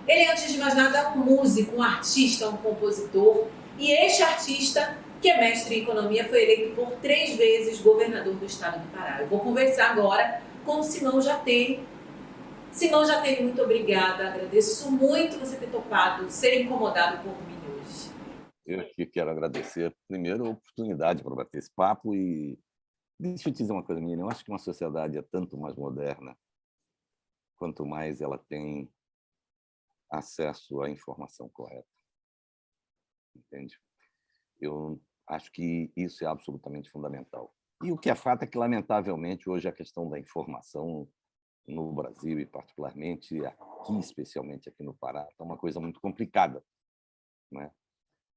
Ele é, antes de mais nada, um músico, um artista, um compositor. E este artista, que é mestre em economia, foi eleito por 3 vezes governador do estado do Pará. Eu vou conversar agora com o Simão Jatene. Simão Jatene, muito obrigada. Agradeço muito você ter topado, ser incomodado por mim hoje. Eu que quero agradecer, primeiro, a oportunidade para bater esse papo e deixa eu te dizer uma coisa, menina, eu acho que uma sociedade é tanto mais moderna quanto mais ela tem acesso à informação correta, entende? Eu acho que isso é absolutamente fundamental. E o que é fato é que, lamentavelmente, hoje a questão da informação no Brasil e particularmente aqui, especialmente aqui no Pará, é uma coisa muito complicada, né?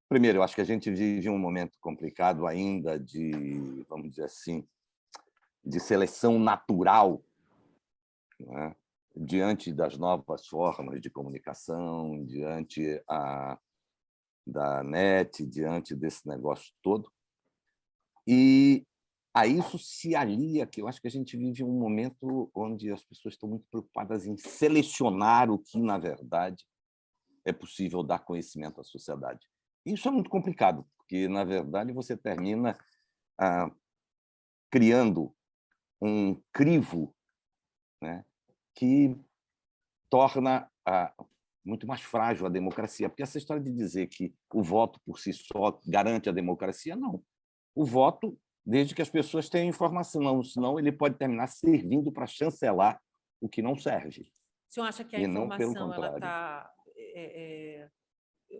Primeiro, eu acho que a gente vive um momento complicado ainda de, vamos dizer assim, de seleção natural, né? Diante das novas formas de comunicação, diante da net, diante desse negócio todo. E a isso se alia que eu acho que a gente vive um momento onde as pessoas estão muito preocupadas em selecionar o que, na verdade, é possível dar conhecimento à sociedade. Isso é muito complicado, porque, na verdade, você termina criando um crivo, né, que torna muito mais frágil a democracia. Porque essa história de dizer que o voto por si só garante a democracia, não. O voto, desde que as pessoas tenham informação, senão ele pode terminar servindo para chancelar o que não serve, O senhor acha que a e não pelo informação ela contrário. está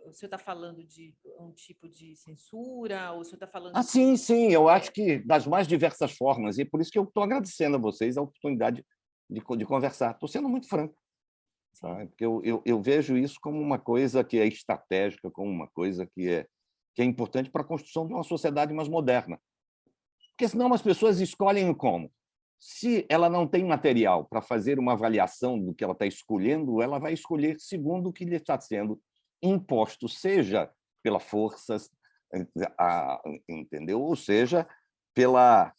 o senhor está falando de um tipo de censura, ou o senhor está falando Sim, de... sim, eu acho que das mais diversas formas, e por isso que eu estou agradecendo a vocês a oportunidade de conversar. Estou sendo muito franco, Sim. tá? Porque eu vejo isso como uma coisa que é estratégica, como uma coisa que é importante para a construção de uma sociedade mais moderna. Porque senão as pessoas escolhem como? Se ela não tem material para fazer uma avaliação do que ela está escolhendo, ela vai escolher segundo o que lhe está sendo imposto, seja pela força, entendeu? Ou seja, pela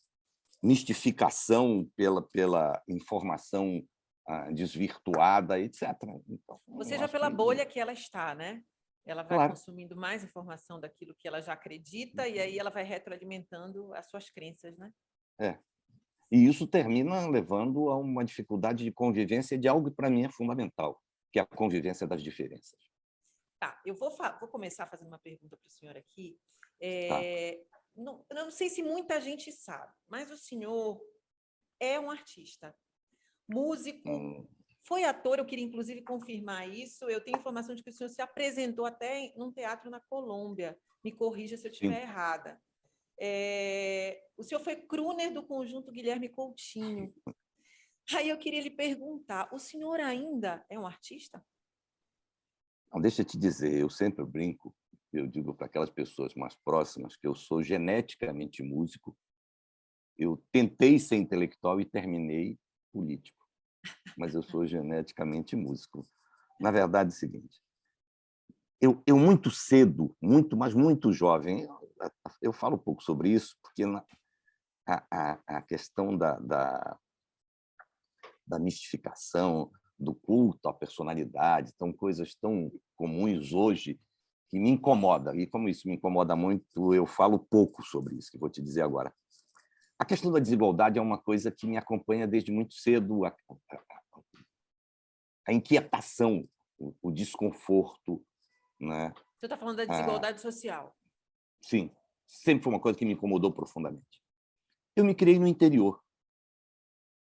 mistificação, pela informação desvirtuada, etc. Então, Ou eu seja, acho pela que, bolha que ela está, né? Ela vai claro, consumindo mais informação daquilo que ela já acredita e aí ela vai retroalimentando as suas crenças, né? é. E isso termina levando a uma dificuldade de convivência de algo que, para mim, é fundamental, que é a convivência das diferenças. Tá, eu vou começar fazendo uma pergunta para o senhor aqui. Tá? Não, eu não sei se muita gente sabe, mas o senhor é um artista, músico, Hum, foi ator, eu queria inclusive confirmar isso. Eu tenho informação de que o senhor se apresentou até num teatro na Colômbia. Me corrija se eu estiver sim. errada. O senhor foi crooner do conjunto Guilherme Coutinho. Aí eu queria lhe perguntar: o senhor ainda é um artista? Não, deixa eu te dizer, eu sempre brinco, eu digo para aquelas pessoas mais próximas que eu sou geneticamente músico, eu tentei ser intelectual e terminei político, mas eu sou geneticamente músico. Na verdade é o seguinte, eu muito cedo, mas muito jovem, eu falo um pouco sobre isso, porque a questão da mistificação, do culto à personalidade, são coisas tão comuns hoje que me incomoda. E como isso me incomoda muito, eu falo pouco sobre isso, que vou te dizer agora. A questão da desigualdade é uma coisa que me acompanha desde muito cedo, a inquietação, o desconforto, né? O senhor está falando da Ah, desigualdade social. sim, sempre foi uma coisa que me incomodou profundamente. Eu me criei no interior.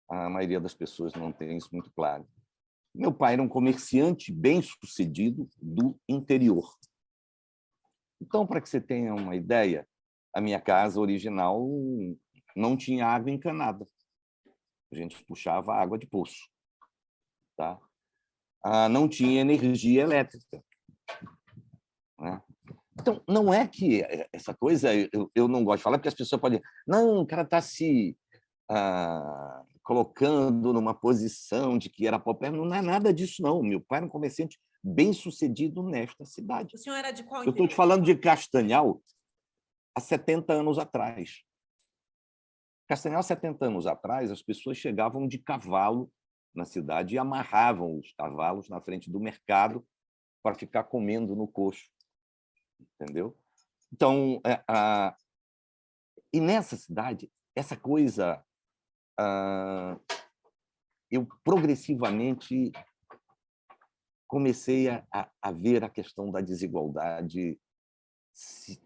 A maioria das pessoas não tem isso muito claro. Meu pai era um comerciante bem-sucedido do interior. Então, para que você tenha uma ideia, a minha casa original não tinha água encanada. A gente puxava água de poço. Tá? Não tinha energia elétrica. Né? Então, não é que essa coisa eu não gosto de falar, porque as pessoas podem dizer, não, o cara está se colocando numa posição de que era pobre. Não é nada disso, não. Meu pai era um comerciante bem-sucedido nesta cidade. O senhor era de qual Eu estou te interior? falando de Castanhal há 70 anos atrás. Castanhal, 70 anos atrás, as pessoas chegavam de cavalo na cidade e amarravam os cavalos na frente do mercado para ficar comendo no coxo, entendeu? Então, e nessa cidade, essa coisa, eu progressivamente comecei a ver a questão da desigualdade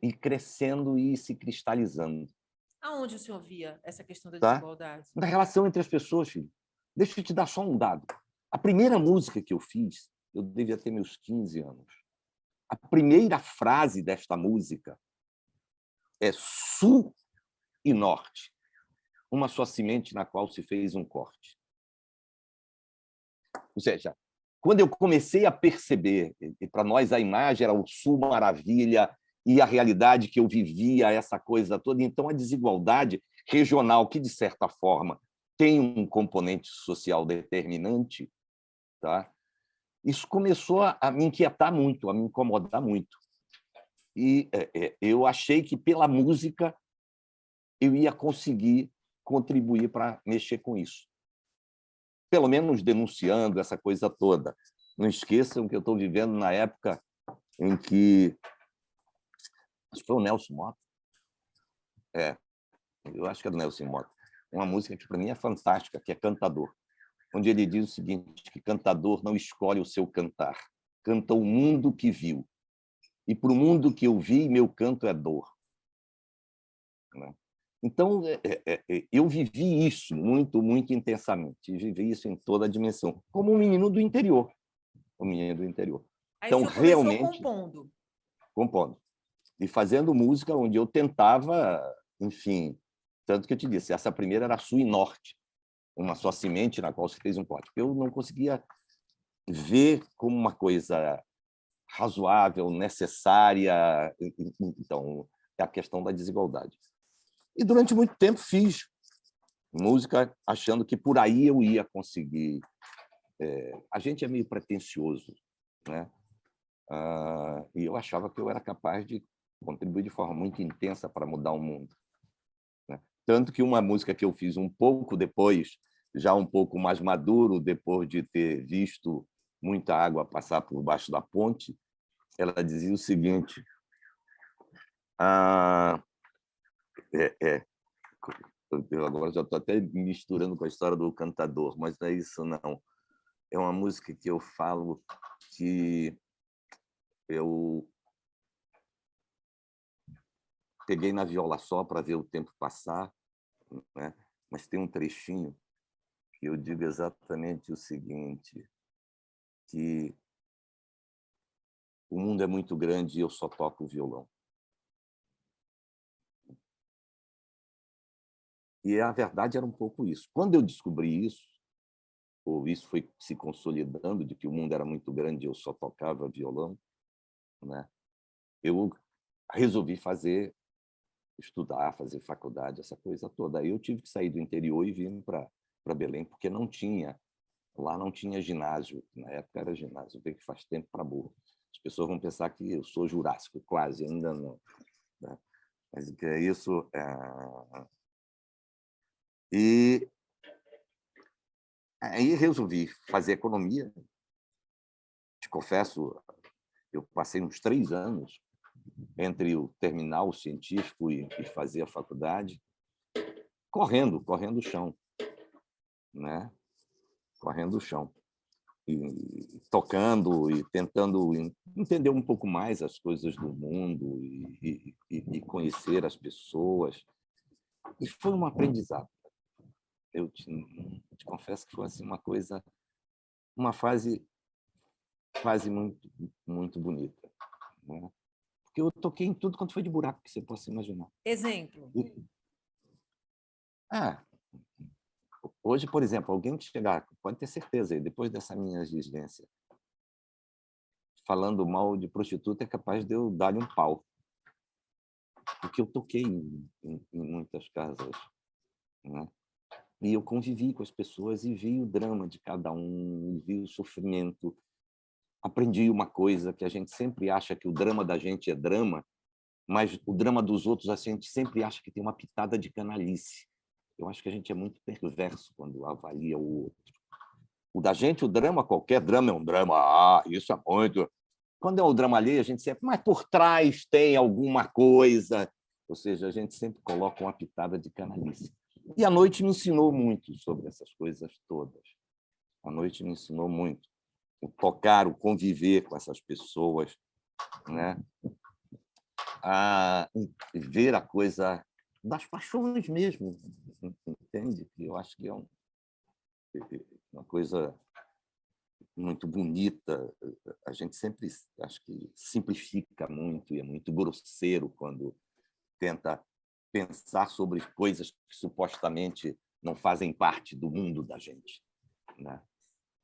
ir crescendo e se cristalizando. Aonde o senhor via essa questão da Tá? desigualdade? Na relação entre as pessoas, filho. Deixa eu te dar só um dado. A primeira música que eu fiz, eu devia ter meus 15 anos. A primeira frase desta música é sul e norte, uma só semente na qual se fez um corte. Ou seja, quando eu comecei a perceber, e para nós a imagem era o sul maravilha, e a realidade que eu vivia, essa coisa toda, então a desigualdade regional, que de certa forma tem um componente social determinante, tá? Isso começou a me inquietar muito, a me incomodar muito. E eu achei que pela música eu ia conseguir contribuir para mexer com isso. Pelo menos denunciando essa coisa toda. Não esqueçam que eu estou vivendo na época em que... Acho que foi o Nelson Motta. Eu acho que é do Nelson Motta. Uma música que, para mim, é fantástica, que é Cantador, onde ele diz o seguinte, que cantador não escolhe o seu cantar, canta o mundo que viu. E para o mundo que eu vi, meu canto é dor. Então, eu vivi isso muito, muito intensamente. Vivi isso em toda a dimensão, como um menino do interior. Um menino do interior. Aí Então, o senhor começou realmente, compondo. E fazendo música onde eu tentava, enfim, tanto que eu te disse, essa primeira era sul e norte, uma só semente na qual se fez um pote. Eu não conseguia ver como uma coisa razoável, necessária. Então, é a questão da desigualdade. E durante muito tempo fiz música achando que por aí eu ia conseguir. A gente é meio pretensioso, né? E eu achava que eu era capaz de contribuir de forma muito intensa para mudar o mundo, né? Tanto que uma música que eu fiz um pouco depois, já um pouco mais maduro, depois de ter visto muita água passar por baixo da ponte, ela dizia o seguinte: eu agora já estou até misturando com a história do cantador, mas não é isso, não. É uma música que eu falo que eu peguei na viola só para ver o tempo passar, né? Mas tem um trechinho que eu digo exatamente o seguinte, que o mundo é muito grande e eu só toco o violão. E a verdade era um pouco isso. Quando eu descobri isso, ou isso foi se consolidando, de que o mundo era muito grande e eu só tocava violão, né? Eu resolvi estudar, fazer faculdade, essa coisa toda. Aí eu tive que sair do interior e vir para Belém, porque lá não tinha ginásio. Na época era ginásio, bem que faz tempo para burro. As pessoas vão pensar que eu sou jurássico, quase, ainda não, né? Mas que é isso. E aí resolvi fazer economia. Te confesso, eu passei uns 3 anos entre o terminar o científico e fazer a faculdade, correndo o chão, né? Correndo o chão. E tocando e tentando entender um pouco mais as coisas do mundo e conhecer as pessoas. E foi um aprendizado. Eu te confesso que foi assim, uma fase muito, muito bonita, né? Porque eu toquei em tudo quanto foi de buraco que você possa imaginar. Exemplo. Hoje, por exemplo, alguém que chegar, pode ter certeza, depois dessa minha vivência, falando mal de prostituta, é capaz de eu dar-lhe um pau. Porque eu toquei em muitas casas, né? E eu convivi com as pessoas e vi o drama de cada um, vi o sofrimento. Aprendi uma coisa, que a gente sempre acha que o drama da gente é drama, mas o drama dos outros a gente sempre acha que tem uma pitada de canalice. Eu acho que a gente é muito perverso quando avalia o outro. O da gente, o drama, qualquer drama é um drama. Isso é muito... quando é o drama alheio, a gente sempre, mas por trás tem alguma coisa. Ou seja, a gente sempre coloca uma pitada de canalice. E a noite me ensinou muito sobre essas coisas todas. A noite me ensinou muito. O tocar, o conviver com essas pessoas, né? A ver a coisa das paixões mesmo, entende? Eu acho que é uma coisa muito bonita. A gente sempre, acho que, simplifica muito e é muito grosseiro quando tenta pensar sobre coisas que supostamente não fazem parte do mundo da gente, né?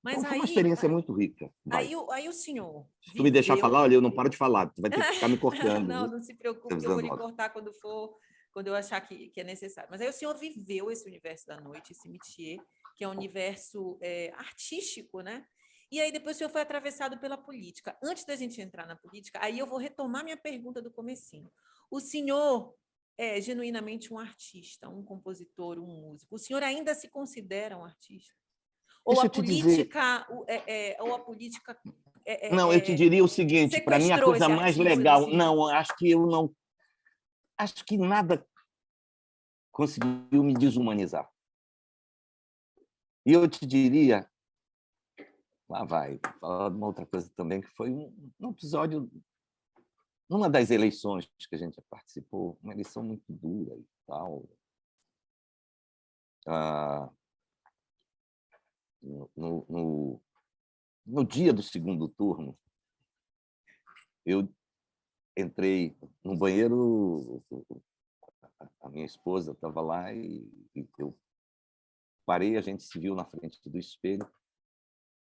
Mas Então, foi uma experiência muito rica. Vai. aí o senhor Se tu me deixar viveu... falar, olha, eu não paro de falar, tu vai ter que ficar me cortando. Não, Viu? não se preocupe, que eu vou lhe Avisando. cortar quando eu achar que é necessário. Mas aí o senhor viveu esse universo da noite, esse métier, que é um universo artístico, né? E aí depois o senhor foi atravessado pela política. Antes da gente entrar na política, aí eu vou retomar minha pergunta do comecinho. O senhor é genuinamente um artista, um compositor, um músico. O senhor ainda se considera um artista? Ou Deixa a eu te dizer. política, ou a política Não, eu te diria o seguinte, para mim a sequestrou coisa esse mais artista do legal, senhor? não, acho que eu não, acho que nada conseguiu me desumanizar. E eu te diria, lá vai, falar de uma outra coisa também, que foi um episódio, numa das eleições que a gente participou, uma eleição muito dura e tal. Ah, no dia do segundo turno, eu entrei no banheiro, a minha esposa estava lá e eu parei, a gente se viu na frente do espelho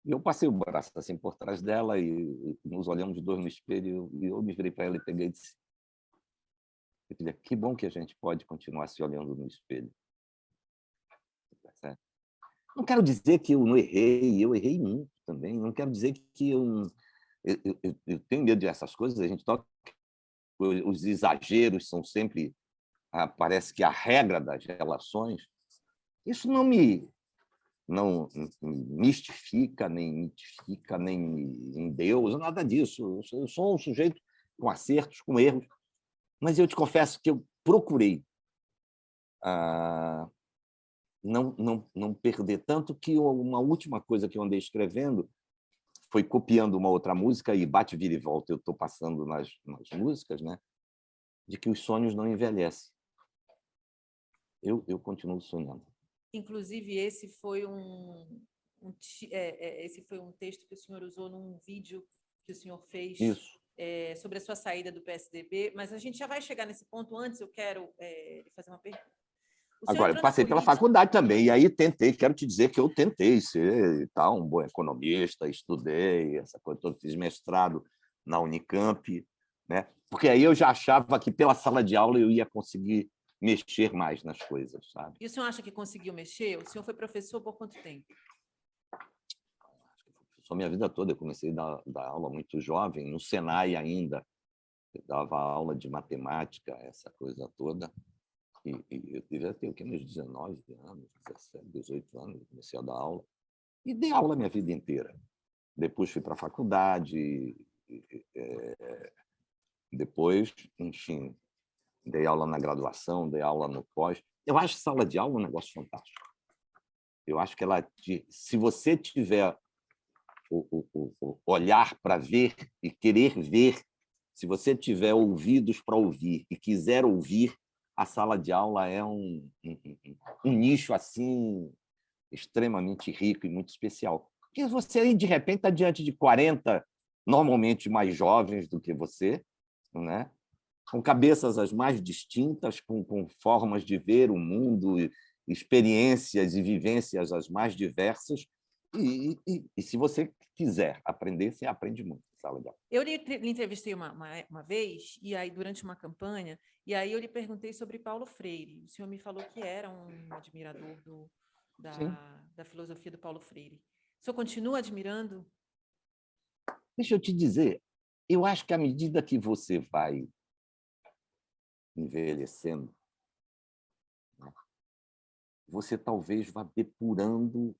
e eu passei o braço assim por trás dela e nos olhamos dois no espelho e eu me virei para ela e peguei e disse: "Filha, que bom que a gente pode continuar se olhando no espelho." Tá certo? Não quero dizer que eu errei muito também, não quero dizer que eu tenho medo dessas coisas, a gente toca, os exageros são sempre, parece que a regra das relações. Isso não me mistifica, nem mitifica, nem me endeus, nada disso. Eu sou um sujeito com acertos, com erros, mas eu te confesso que eu procurei não perder. Tanto que uma última coisa que eu andei escrevendo foi copiando uma outra música, e bate, vira e volta, eu estou passando nas músicas, né, de que os sonhos não envelhecem. Eu continuo sonhando. Inclusive, esse foi um texto que o senhor usou num vídeo que o senhor fez Isso. sobre a sua saída do PSDB, mas a gente já vai chegar nesse ponto. Antes, eu quero lhe fazer uma pergunta. O senhor Agora, eu entrou na passei pela política... faculdade também, e aí quero te dizer que eu tentei ser um bom economista, estudei essa coisa toda, fiz mestrado na Unicamp, né? Porque aí eu já achava que pela sala de aula eu ia conseguir mexer mais nas coisas, sabe? E o senhor acha que conseguiu mexer? O senhor foi professor por quanto tempo? Só minha vida toda, eu comecei a dar aula muito jovem, no Senai ainda, eu dava aula de matemática, essa coisa toda. E eu devia ter o quê? Meus 19 anos, 17, 18 anos, eu comecei a dar aula. E dei aula a minha vida inteira. Depois fui para a faculdade, depois, enfim, dei aula na graduação, dei aula no pós. Eu acho sala de aula um negócio fantástico. Eu acho que se você tiver o olhar para ver e querer ver, se você tiver ouvidos para ouvir e quiser ouvir, a sala de aula é um nicho assim extremamente rico e muito especial. Porque você aí, de repente, está diante de 40, normalmente mais jovens do que você, né? Com cabeças as mais distintas, com formas de ver o mundo, experiências e vivências as mais diversas. E se você quiser aprender, você aprende muito na sala de aula. Eu lhe entrevistei uma vez, e aí durante uma campanha, e aí eu lhe perguntei sobre Paulo Freire. O senhor me falou que era um admirador Sim. da filosofia do Paulo Freire. O senhor continua admirando? Deixa eu te dizer, eu acho que à medida que você vai envelhecendo, né, você talvez vá depurando,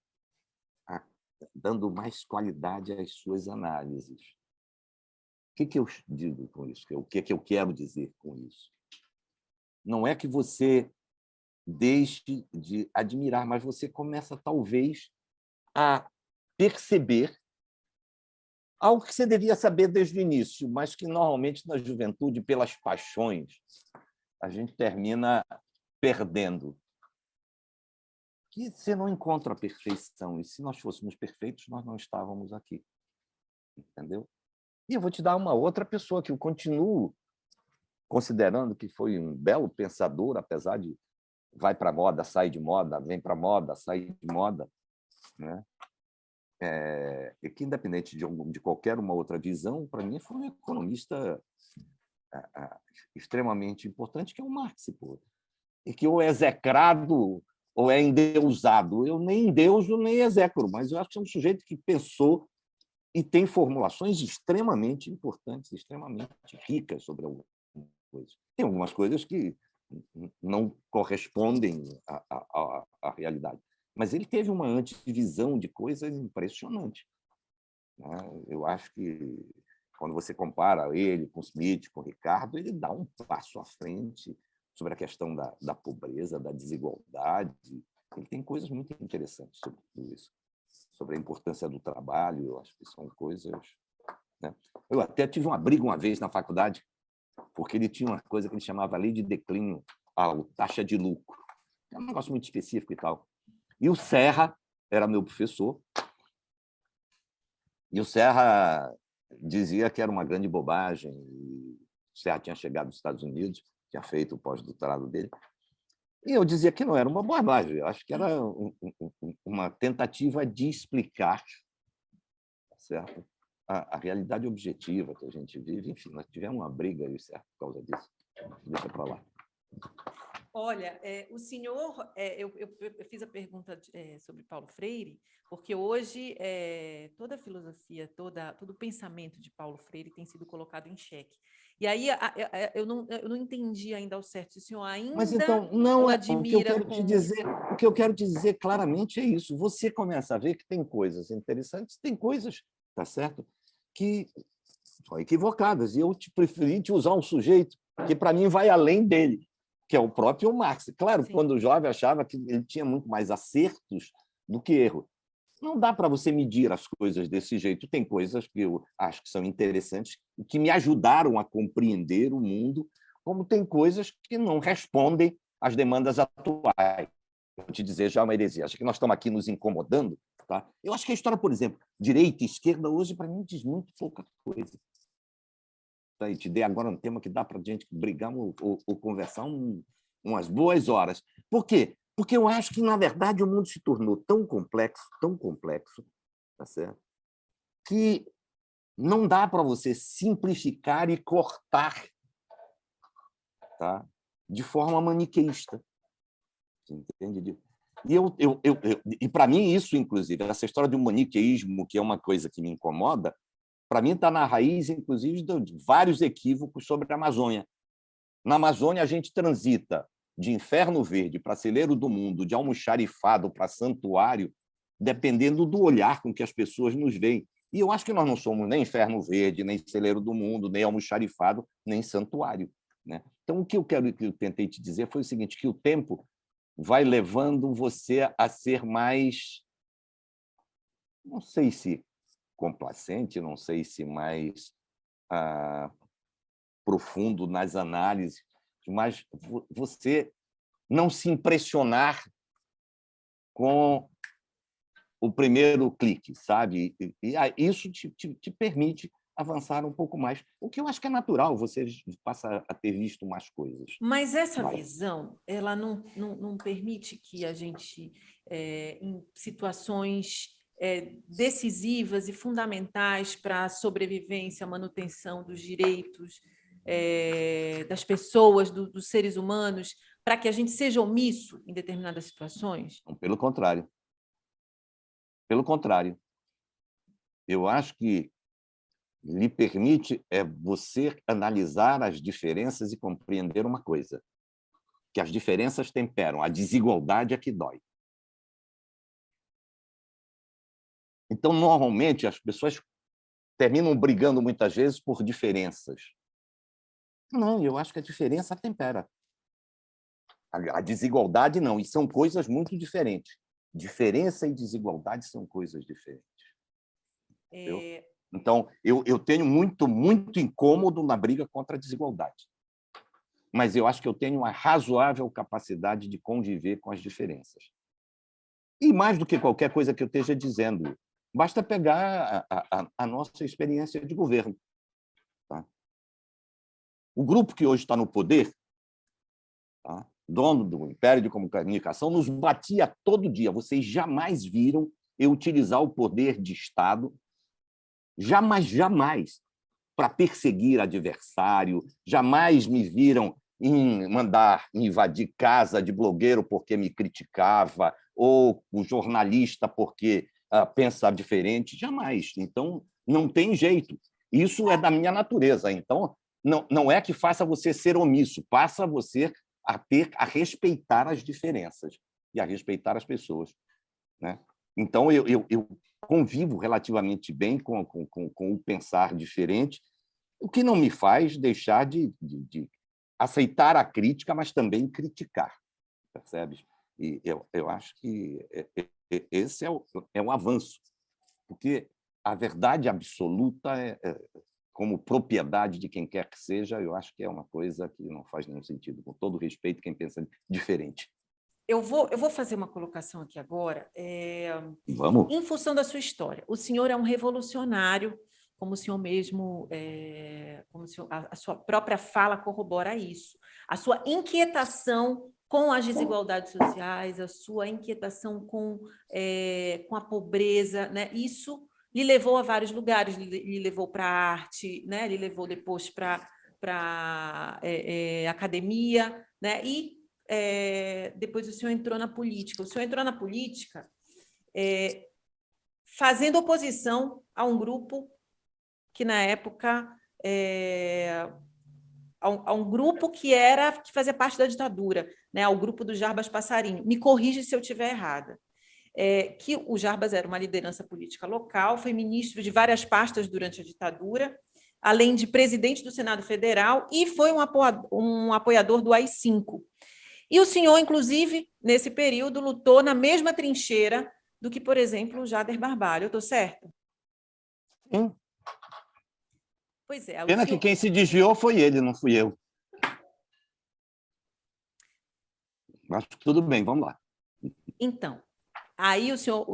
dando mais qualidade às suas análises. que eu digo com isso? O que eu quero dizer com isso? Não é que você deixe de admirar, mas você começa, talvez, a perceber algo que você devia saber desde o início, mas que, normalmente, na juventude, pelas paixões, a gente termina perdendo. Que você não encontra a perfeição, e se nós fôssemos perfeitos, nós não estávamos aqui. Entendeu? E eu vou te dar uma outra pessoa que eu continuo considerando que foi um belo pensador, apesar de vai para a moda, sai de moda, vem para a moda, sai de moda, né? E que, independente de qualquer uma outra visão, para mim foi um economista extremamente importante, que é o Marx, pô. E que ou é execrado ou é endeusado. Eu nem endeuso nem execro, mas eu acho que é um sujeito que pensou e tem formulações extremamente importantes, extremamente ricas sobre algumas coisas. Tem algumas coisas que não correspondem à realidade, mas ele teve uma antevisão de coisas impressionante, né? Eu acho que, quando você compara ele com Smith, com Ricardo, ele dá um passo à frente sobre a questão da pobreza, da desigualdade. Ele tem coisas muito interessantes sobre tudo isso, sobre a importância do trabalho. Eu acho que são coisas, né? Eu até tive uma briga uma vez na faculdade, porque ele tinha uma coisa que ele chamava lei de declínio, a taxa de lucro. É um negócio muito específico e tal. E o Serra era meu professor, e o Serra dizia que era uma grande bobagem. O Serra tinha chegado dos Estados Unidos, tinha feito o pós-doutorado dele, e eu dizia que não era uma bobagem, eu acho que era uma tentativa de explicar, certo? A realidade objetiva que a gente vive. Enfim, nós tivemos uma briga aí, certo, por causa disso. Deixa para lá. Olha, o senhor, eu fiz a pergunta sobre Paulo Freire, porque hoje toda a filosofia, todo o pensamento de Paulo Freire tem sido colocado em xeque. E aí eu não entendi ainda ao certo se o senhor ainda Mas então, não o é o que eu admira quero te como... dizer. O que eu quero te dizer claramente é isso. Você começa a ver que tem coisas interessantes, tem coisas, tá certo, que são equivocadas. E eu preferi te usar um sujeito que, para mim, vai além dele, que é o próprio Marx. Claro, Sim. quando jovem, achava que ele tinha muito mais acertos do que erro. Não dá para você medir as coisas desse jeito. Tem coisas que eu acho que são interessantes e que me ajudaram a compreender o mundo, como tem coisas que não respondem às demandas atuais. Vou te dizer já uma heresia. Acho que nós estamos aqui nos incomodando. Tá? Eu acho que a história, por exemplo, direita e esquerda, hoje, para mim, diz muito pouca coisa. Tá? E te dei agora um tema que dá para a gente brigar ou conversar umas boas horas. Por quê? Porque eu acho que, na verdade, o mundo se tornou tão complexo, tá certo? Que não dá para você simplificar e cortar, tá? De forma maniqueísta. Entende? E para mim, isso, inclusive, essa história do maniqueísmo, que é uma coisa que me incomoda, para mim está na raiz, inclusive, de vários equívocos sobre a Amazônia. Na Amazônia, a gente transita de inferno verde para celeiro do mundo, de almoxarifado para santuário, dependendo do olhar com que as pessoas nos veem. E eu acho que nós não somos nem inferno verde, nem celeiro do mundo, nem almoxarifado, nem santuário, né? Então, o que eu tentei te dizer foi o seguinte, que o tempo vai levando você a ser mais, não sei se complacente, não sei se mais profundo nas análises, mas você não se impressionar com o primeiro clique, sabe? E isso te permite avançar um pouco mais, o que eu acho que é natural, você passa a ter visto mais coisas. Mas essa visão, ela não permite que a gente, em situações decisivas e fundamentais para a sobrevivência, a manutenção dos direitos das pessoas, dos seres humanos, para que a gente seja omisso em determinadas situações? Pelo contrário. Pelo contrário. Eu acho que lhe permite você analisar as diferenças e compreender uma coisa, que as diferenças temperam, a desigualdade é que dói. Então, normalmente, as pessoas terminam brigando muitas vezes por diferenças. Não, eu acho que a diferença tempera. A desigualdade não, e são coisas muito diferentes. Diferença e desigualdade são coisas diferentes. Então, eu tenho muito incômodo na briga contra a desigualdade. Mas eu acho que eu tenho uma razoável capacidade de conviver com as diferenças. E mais do que qualquer coisa que eu esteja dizendo, basta pegar a nossa experiência de governo. Tá? O grupo que hoje está no poder, tá? Dono do Império de Comunicação, nos batia todo dia. Vocês jamais viram eu utilizar o poder de Estado, jamais, para perseguir adversário, jamais me viram em mandar invadir casa de blogueiro porque me criticava, ou o jornalista porque pensa diferente, jamais. Então, não tem jeito. Isso é da minha natureza. Então, não é que faça você ser omisso, passa você a respeitar as diferenças e a respeitar as pessoas. Né? Então, eu convivo relativamente bem com o pensar diferente, o que não me faz deixar de aceitar a crítica, mas também criticar, percebes? E eu acho que esse é o avanço, porque a verdade absoluta, como propriedade de quem quer que seja, eu acho que é uma coisa que não faz nenhum sentido, com todo respeito quem pensa diferente. Eu vou fazer uma colocação aqui agora, Vamos. em função da sua história. O senhor é um revolucionário, como o senhor mesmo, a sua própria fala corrobora isso. A sua inquietação com as desigualdades sociais, a sua inquietação com a pobreza, né? Isso lhe levou a vários lugares, lhe levou para a arte, né? Lhe levou depois para academia, né? E depois o senhor entrou na política. O senhor entrou na política fazendo oposição a um grupo que, na época, a um grupo que fazia parte da ditadura, né? Ao grupo do Jarbas Passarinho. Me corrige se eu estiver errada. Que o Jarbas era uma liderança política local, foi ministro de várias pastas durante a ditadura, além de presidente do Senado Federal, e foi um apoiador do AI-5. E o senhor, inclusive, nesse período, lutou na mesma trincheira do que, por exemplo, o Jader Barbalho. Eu estou certa? Sim. Pois é. Pena que quem se desviou foi ele, não fui eu. Mas tudo bem, vamos lá. Então, aí o senhor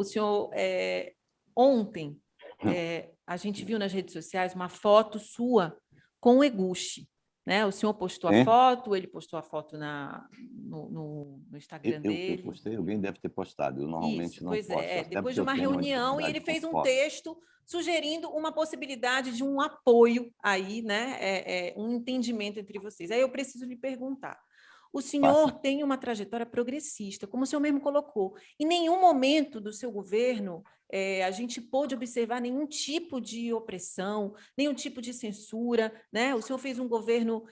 ontem, a gente viu nas redes sociais uma foto sua com o Eguchi. Né? O senhor postou a foto, ele postou a foto no Instagram dele. Eu postei, alguém deve ter postado. Eu normalmente Isso, não pois posto. Depois de uma reunião, e ele fez um texto sugerindo uma possibilidade de um apoio aí, né? Um entendimento entre vocês. Aí eu preciso lhe perguntar. O senhor tem uma trajetória progressista, como o senhor mesmo colocou. Em nenhum momento do seu governo a gente pôde observar nenhum tipo de opressão, nenhum tipo de censura. Né? O senhor fez um governo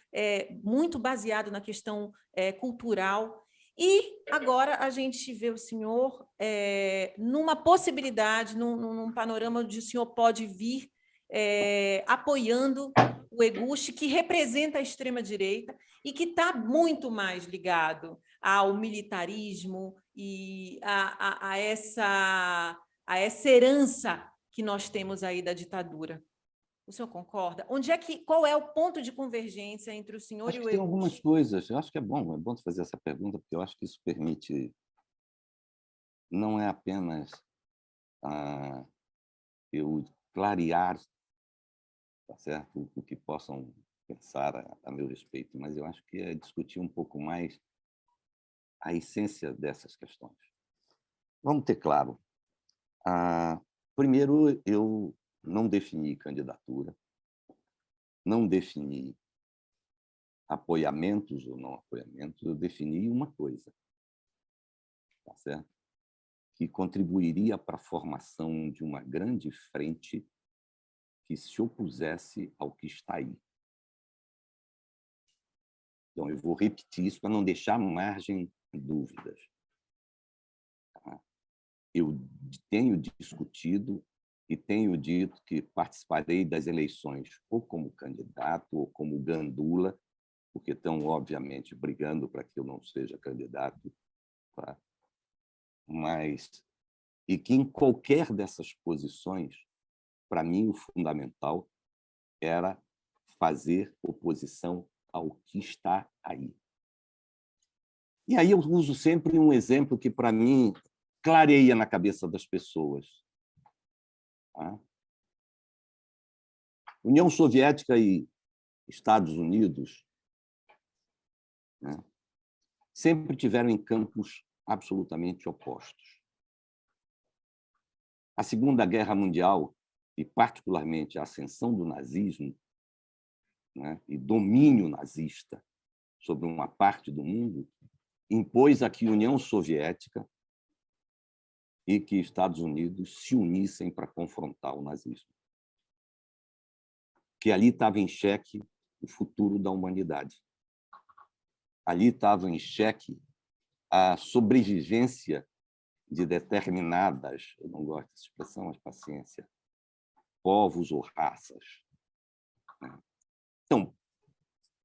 muito baseado na questão cultural. E agora a gente vê o senhor numa possibilidade, num panorama onde o senhor pode vir apoiando o Eguchi, que representa a extrema-direita e que está muito mais ligado ao militarismo e a essa herança que nós temos aí da ditadura. O senhor concorda? Qual é o ponto de convergência entre o senhor e o Eguchi? Tem algumas coisas. Eu acho que é bom fazer essa pergunta, porque eu acho que isso permite, não é apenas eu clarear, tá certo, o que possam pensar a meu respeito, mas eu acho que é discutir um pouco mais a essência dessas questões. Vamos ter claro. Primeiro, eu não defini candidatura, não defini apoiamentos ou não apoiamentos, eu defini uma coisa, tá certo? Que contribuiria para a formação de uma grande frente que se opusesse ao que está aí. Então, eu vou repetir isso para não deixar margem de dúvidas. Tá? Eu tenho discutido e tenho dito que participarei das eleições ou como candidato ou como gandula, porque estão, obviamente, brigando para que eu não seja candidato, tá? Mas, e que em qualquer dessas posições, para mim, o fundamental era fazer oposição ao que está aí. E aí eu uso sempre um exemplo que, para mim, clareia na cabeça das pessoas. Tá? União Soviética e Estados Unidos, né, sempre tiveram em campos absolutamente opostos. A Segunda Guerra Mundial, e particularmente a ascensão do nazismo, né, e domínio nazista sobre uma parte do mundo, impôs a que a União Soviética e que Estados Unidos se unissem para confrontar o nazismo. Que ali estava em xeque o futuro da humanidade. Ali estava em xeque a sobrevivência de determinadas, eu não gosto dessa expressão, mas paciência, povos ou raças. Então,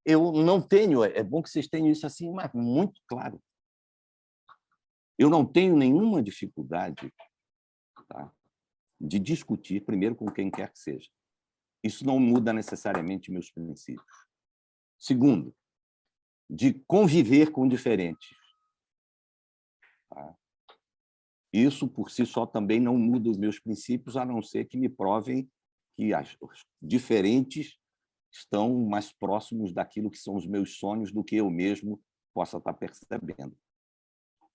eu não tenho, é bom que vocês tenham isso assim, mas muito claro. Eu não tenho nenhuma dificuldade, tá, de discutir, primeiro, com quem quer que seja. Isso não muda necessariamente meus princípios. Segundo, de conviver com diferentes. Tá? Isso, por si só, também não muda os meus princípios, a não ser que me provem que os diferentes estão mais próximos daquilo que são os meus sonhos do que eu mesmo possa estar percebendo.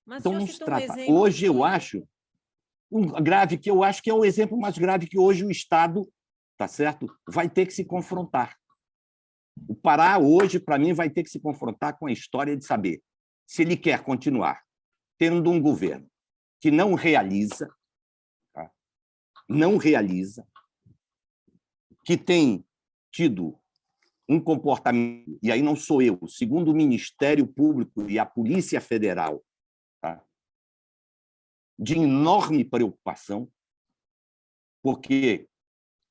Mas então, não se trata. exemplo Hoje, eu acho grave, que eu acho que é o exemplo mais grave que hoje o Estado, tá certo, vai ter que se confrontar. O Pará, hoje, para mim, vai ter que se confrontar com a história de saber se ele quer continuar tendo um governo que não realiza, tá? Não realiza, que tem tido um comportamento, e aí não sou eu, segundo o Ministério Público e a Polícia Federal, tá, de enorme preocupação, porque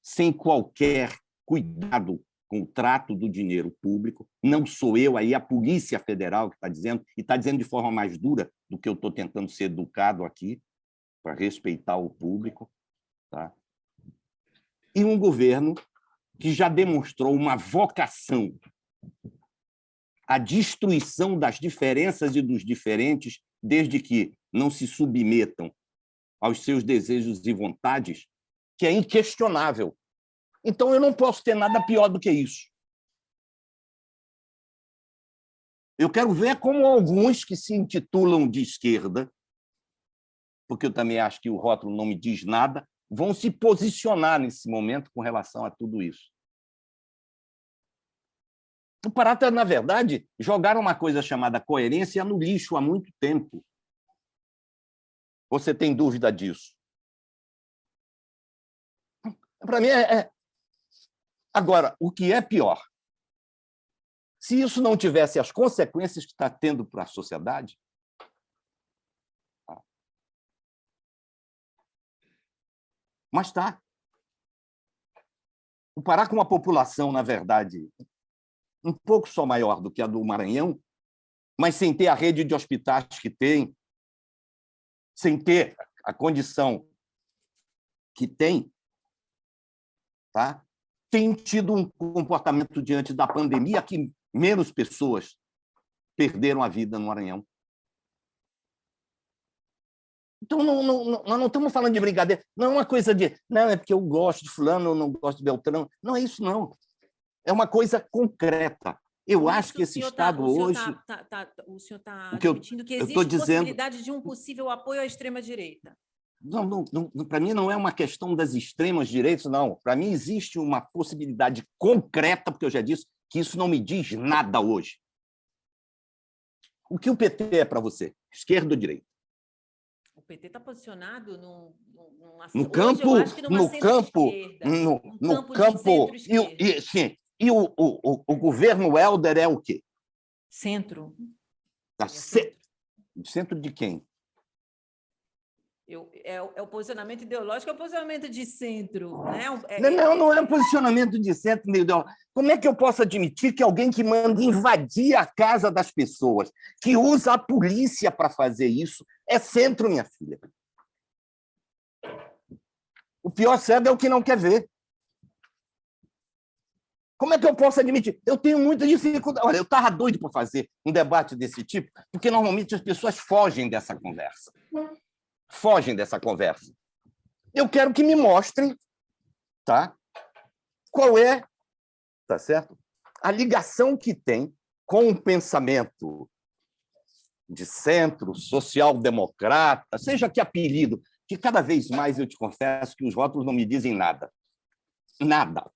sem qualquer cuidado com o trato do dinheiro público, não sou eu, aí a Polícia Federal que está dizendo, e está dizendo de forma mais dura do que eu estou tentando ser educado aqui, para respeitar o público. Tá? E um governo que já demonstrou uma vocação à destruição das diferenças e dos diferentes, desde que não se submetam aos seus desejos e vontades, que é inquestionável. Então, eu não posso ter nada pior do que isso. Eu quero ver como alguns que se intitulam de esquerda, porque eu também acho que o rótulo não me diz nada, vão se posicionar nesse momento com relação a tudo isso. O Pará, na verdade, jogaram uma coisa chamada coerência no lixo há muito tempo. Você tem dúvida disso? Para mim, Agora, o que é pior? Se isso não tivesse as consequências que está tendo para a sociedade, mas está. O Pará, com uma população, na verdade, um pouco só maior do que a do Maranhão, mas sem ter a rede de hospitais que tem, sem ter a condição que tem, tá? Tem tido um comportamento diante da pandemia que menos pessoas perderam a vida no Maranhão. Então, nós não estamos falando de brincadeira, não é uma coisa de não, é porque eu gosto de fulano, eu não gosto de Beltrano. Não é isso, não. É uma coisa concreta. Eu acho que esse Estado hoje... O senhor está admitindo que existe possibilidade de um possível apoio à extrema-direita? Não, para mim não é uma questão das extremas direitas, não. Para mim existe uma possibilidade concreta, porque eu já disse que isso não me diz nada hoje. O que o PT é para você? Esquerda ou direita? O PT está posicionado no campo, e o governo Helder é o quê? Centro. Centro de quem? É o posicionamento ideológico, é o posicionamento de centro, né? Não é um posicionamento de centro. Como é que eu posso admitir que alguém que manda invadir a casa das pessoas, que usa a polícia para fazer isso, é centro, minha filha? O pior cego é o que não quer ver. Como é que eu posso admitir? Eu tenho muita dificuldade. Olha, eu estava doido para fazer um debate desse tipo, porque normalmente as pessoas fogem dessa conversa. Fogem dessa conversa. Eu quero que me mostrem, tá? Qual é, tá certo? A ligação que tem com o pensamento de centro, social-democrata, seja que apelido, que cada vez mais eu te confesso que os rótulos não me dizem nada. Nada.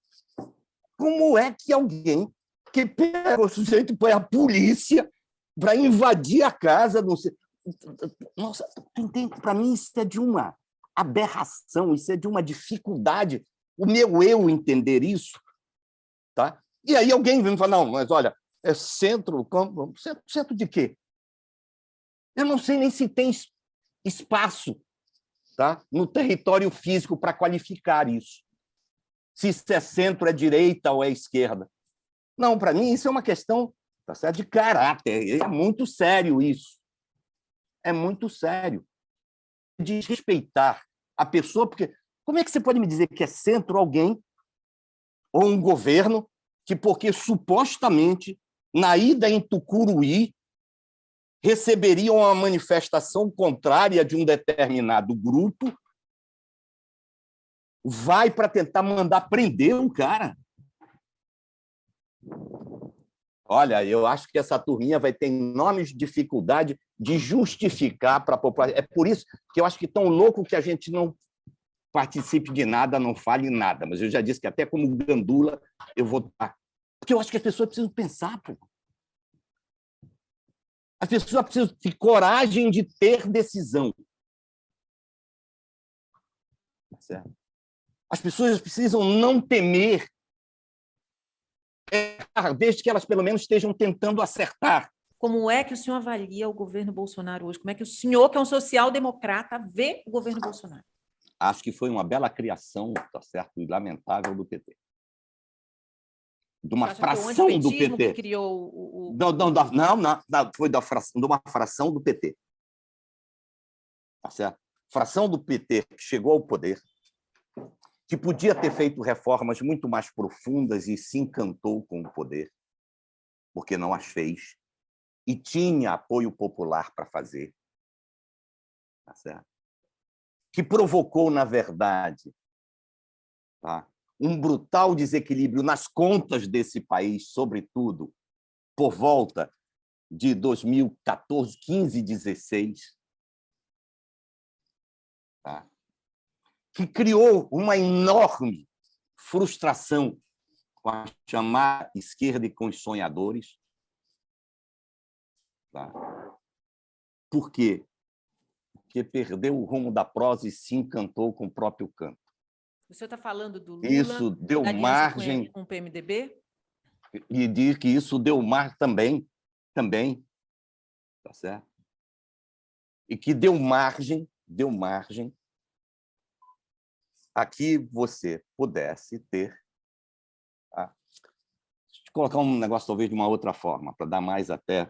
Como é que alguém que pega o sujeito e põe a polícia para invadir a casa? Nossa, para mim isso é de uma aberração, isso é de uma dificuldade. O meu eu entender isso, tá? E aí alguém vem me falar, não, mas olha, é centro de quê? Eu não sei nem se tem espaço, tá? No território físico para qualificar isso. Se isso é centro, é direita ou é esquerda. Não, para mim isso é uma questão, tá certo, de caráter. É muito sério isso. É muito sério. Desrespeitar a pessoa, porque como é que você pode me dizer que é centro alguém ou um governo que, porque supostamente, na ida em Tucuruí, receberiam uma manifestação contrária de um determinado grupo, vai para tentar mandar prender um cara? Olha, eu acho que essa turminha vai ter enormes dificuldades de justificar para a população. É por isso que eu acho que tão louco que a gente não participe de nada, não fale nada. Mas eu já disse que até como gandula eu vou estar. Porque eu acho que as pessoas precisam pensar, pô. As pessoas precisam de coragem de ter decisão. Certo? As pessoas precisam não temer, desde que elas, pelo menos, estejam tentando acertar. Como é que o senhor avalia o governo Bolsonaro hoje? Como é que o senhor, que é um social-democrata, vê o governo Bolsonaro? Acho que foi uma bela criação, tá certo, e lamentável do PT. De uma fração do PT. Que criou o... Não, foi de uma fração do PT. Tá certo? Fração do PT que chegou ao poder, que podia ter feito reformas muito mais profundas e se encantou com o poder, porque não as fez, e tinha apoio popular para fazer. Tá certo? Que provocou, na verdade, tá, um brutal desequilíbrio nas contas desse país, sobretudo por volta de 2014, 15, 16, tá? Que criou uma enorme frustração com a chamada esquerda e com os sonhadores. Tá? Por quê? Porque perdeu o rumo da prosa e se encantou com o próprio canto. O senhor está falando do Lula, isso deu da margem com o PMDB? E diz que isso deu margem também, tá certo? E que deu margem a que você pudesse ter. Tá? Deixa eu colocar um negócio talvez de uma outra forma, para dar mais até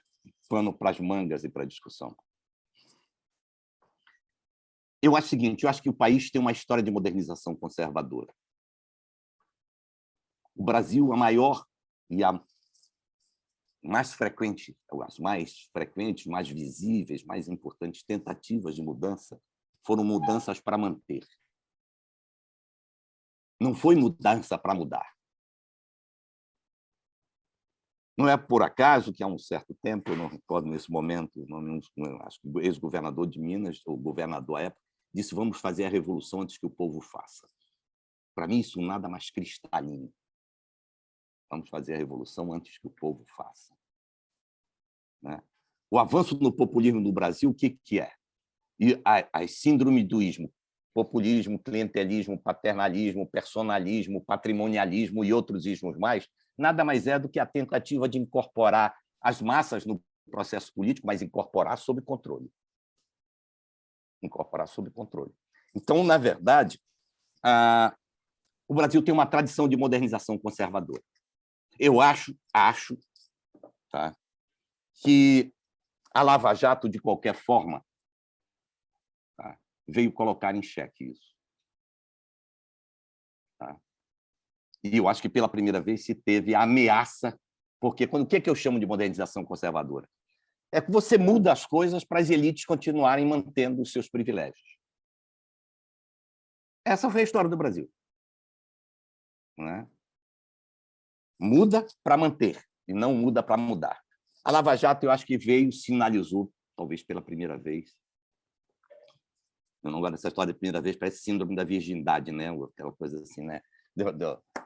pano para as mangas e para a discussão. Eu acho o seguinte, eu acho que o país tem uma história de modernização conservadora. O Brasil, a maior e a mais frequente, as mais frequentes, mais visíveis, mais importantes tentativas de mudança foram mudanças para manter. Não foi mudança para mudar. Não é por acaso que há um certo tempo, eu não recordo nesse momento, acho que o ex-governador de Minas, o governador à época, disse: vamos fazer a revolução antes que o povo faça. Para mim, isso nada mais cristalino. Vamos fazer a revolução antes que o povo faça. Né? O avanço no populismo no Brasil, o que é? E as síndromes do ismo, populismo, clientelismo, paternalismo, personalismo, patrimonialismo e outros ismos mais, nada mais é do que a tentativa de incorporar as massas no processo político, mas incorporar sob controle. incorporar sob controle. Então, na verdade, o Brasil tem uma tradição de modernização conservadora. Eu acho tá, que a Lava Jato, de qualquer forma, tá, veio colocar em xeque isso. Tá? E eu acho que, pela primeira vez, se teve a ameaça, porque o que eu chamo de modernização conservadora? É que você muda as coisas para as elites continuarem mantendo os seus privilégios. Essa foi a história do Brasil. Né? Muda para manter, e não muda para mudar. A Lava Jato, eu acho que veio, sinalizou, talvez pela primeira vez. Eu não gosto dessa história de primeira vez, parece síndrome da virgindade, né? Aquela coisa assim, né?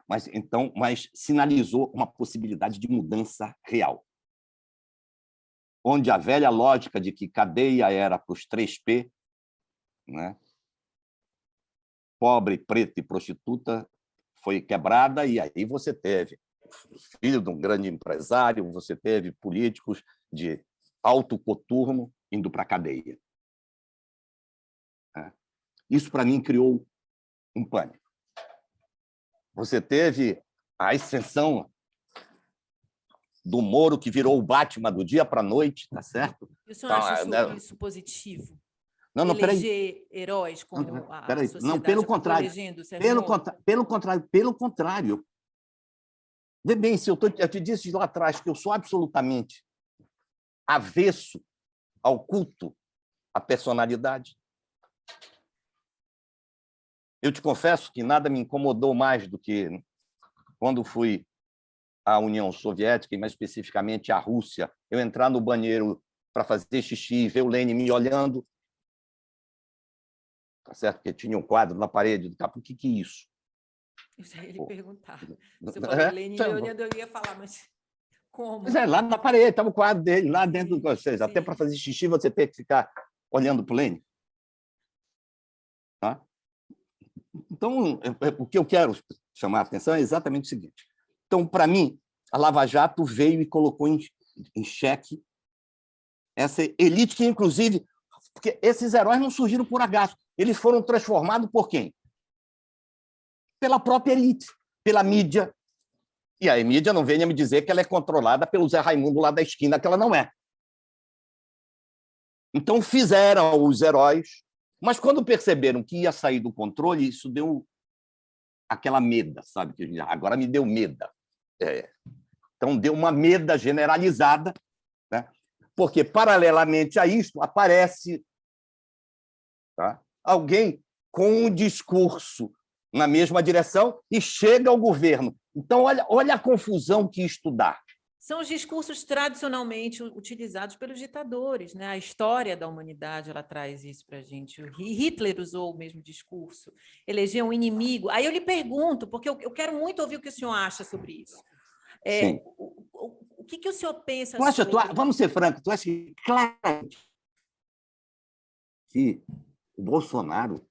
Mas sinalizou uma possibilidade de mudança real, onde a velha lógica de que cadeia era para os 3P, né? Pobre, preto e prostituta, foi quebrada, e aí você teve filho de um grande empresário, você teve políticos de alto coturno indo para a cadeia. Isso, para mim, criou um pânico. Você teve a ascensão do Moro, que virou o Batman do dia para a noite, tá certo? E o senhor acha isso positivo? Não, peraí. Eleger heróis como a sociedade não, pelo contrário. Pelo contrário. Vê bem, se eu te disse lá atrás que eu sou absolutamente avesso ao culto à personalidade. Eu te confesso que nada me incomodou mais do que quando fui à União Soviética, e mais especificamente à Rússia, eu entrar no banheiro para fazer xixi e ver o Lênin me olhando, tá certo? Porque tinha um quadro na parede do capo. O que é isso? Eu já ia lhe perguntar. Você falou Lênin me olhando, eu ia falar, mas como? Mas lá na parede, estava o quadro dele, lá dentro de vocês. Até para fazer xixi, você tem que ficar olhando para o Lênin. Tá? Então, o que eu quero chamar a atenção é exatamente o seguinte. Então, para mim, a Lava Jato veio e colocou em xeque essa elite que, inclusive, porque esses heróis não surgiram por acaso, eles foram transformados por quem? Pela própria elite, pela mídia. E a mídia não venha me dizer que ela é controlada pelo Zé Raimundo lá da esquina, que ela não é. Então, fizeram os heróis, mas quando perceberam que ia sair do controle, isso deu aquela meda, sabe? Agora me deu meda. Então, deu uma meda generalizada, né? Porque, paralelamente a isso, aparece, tá, alguém com um discurso na mesma direção e chega ao governo. Então, olha a confusão que isto dá. São os discursos tradicionalmente utilizados pelos ditadores, né? A história da humanidade ela traz isso para a gente. Hitler usou o mesmo discurso, elegeu um inimigo. Aí eu lhe pergunto, porque eu quero muito ouvir o que o senhor acha sobre isso. O que o senhor pensa sobre... Vamos ser francos, tu acha que, claro, que o Bolsonaro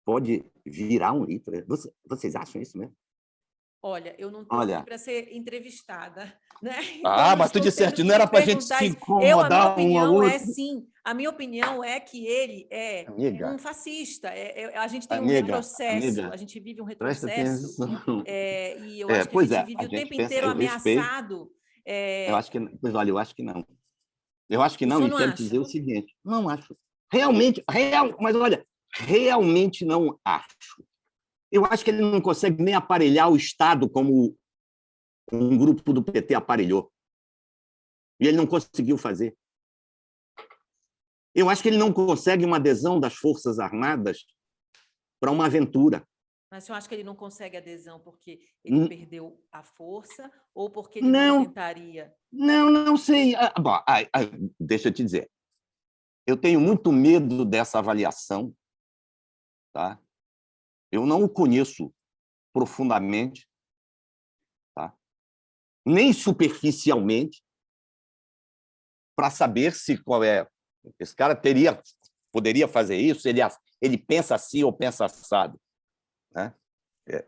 pode virar um Hitler? Vocês acham isso mesmo? Olha, eu não estou aqui para ser entrevistada, né? Então, mas tu disseste, não era para a gente se incomodar um ao outro? A minha opinião é que ele é um fascista. A gente tem um retrocesso, a gente vive um retrocesso. E eu acho que a gente vive o tempo inteiro ameaçado. Eu acho que, olha, eu acho que não. Eu acho que não, e quero dizer o seguinte, não acho. Realmente, mas olha, realmente não acho. Eu acho que ele não consegue nem aparelhar o Estado como um grupo do PT aparelhou. E ele não conseguiu fazer. Eu acho que ele não consegue uma adesão das Forças Armadas para uma aventura. Mas você acha que ele não consegue adesão porque ele perdeu a força ou porque ele não tentaria? Não sei. Deixa eu te dizer. Eu tenho muito medo dessa avaliação, tá? Eu não o conheço profundamente, tá? Nem superficialmente, para saber se esse cara poderia fazer isso, ele pensa assim ou pensa assado. Né?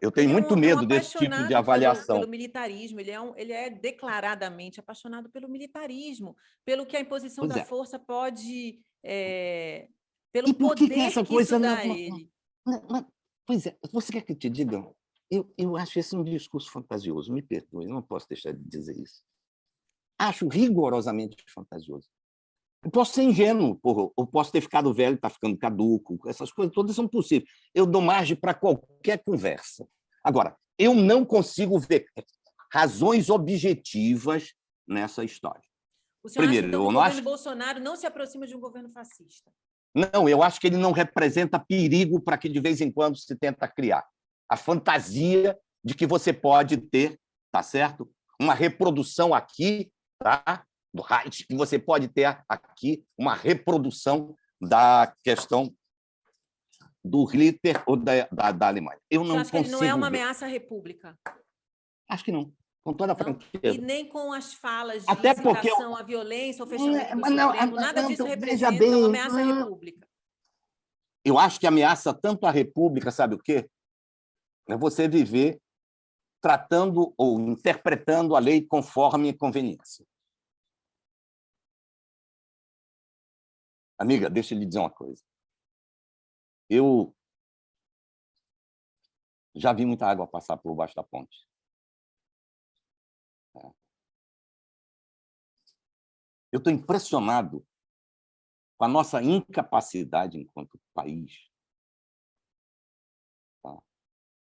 Eu tenho muito medo desse tipo de avaliação. Pelo militarismo, ele é declaradamente apaixonado pelo militarismo, pelo que a imposição da força pode pelo E por que poder essa que isso coisa dá a ele. Pois é, você quer que eu te diga? Eu acho esse um discurso fantasioso, me perdoe, eu não posso deixar de dizer isso. Acho rigorosamente fantasioso. Eu posso ser ingênuo, porra, eu posso ter ficado velho, está ficando caduco, essas coisas todas são possíveis. Eu dou margem para qualquer conversa. Agora, eu não consigo ver razões objetivas nessa história. O senhor acha, então, que o eu não governo acho, Bolsonaro não se aproxima de um governo fascista? não, eu acho que ele não representa perigo para que de vez em quando se tenta criar a fantasia de que você pode ter, tá certo? Uma reprodução aqui, tá? Do Reich, que você pode ter aqui uma reprodução da questão do Hitler ou da Alemanha. Eu Você não acha que ele não é consigo uma ver. ameaça à República? Acho que não, com toda a Não? E franqueza. nem com as falas de Até porque incitação à violência, ao fechamento do não, Supremo, nada disso veja representa uma bem, ameaça à República. eu acho que ameaça tanto a República, sabe o quê? É você viver tratando ou interpretando a lei conforme conveniência. Amiga, deixa eu lhe dizer uma coisa. Eu já vi muita água passar por baixo da ponte. Eu estou impressionado com a nossa incapacidade enquanto país, tá?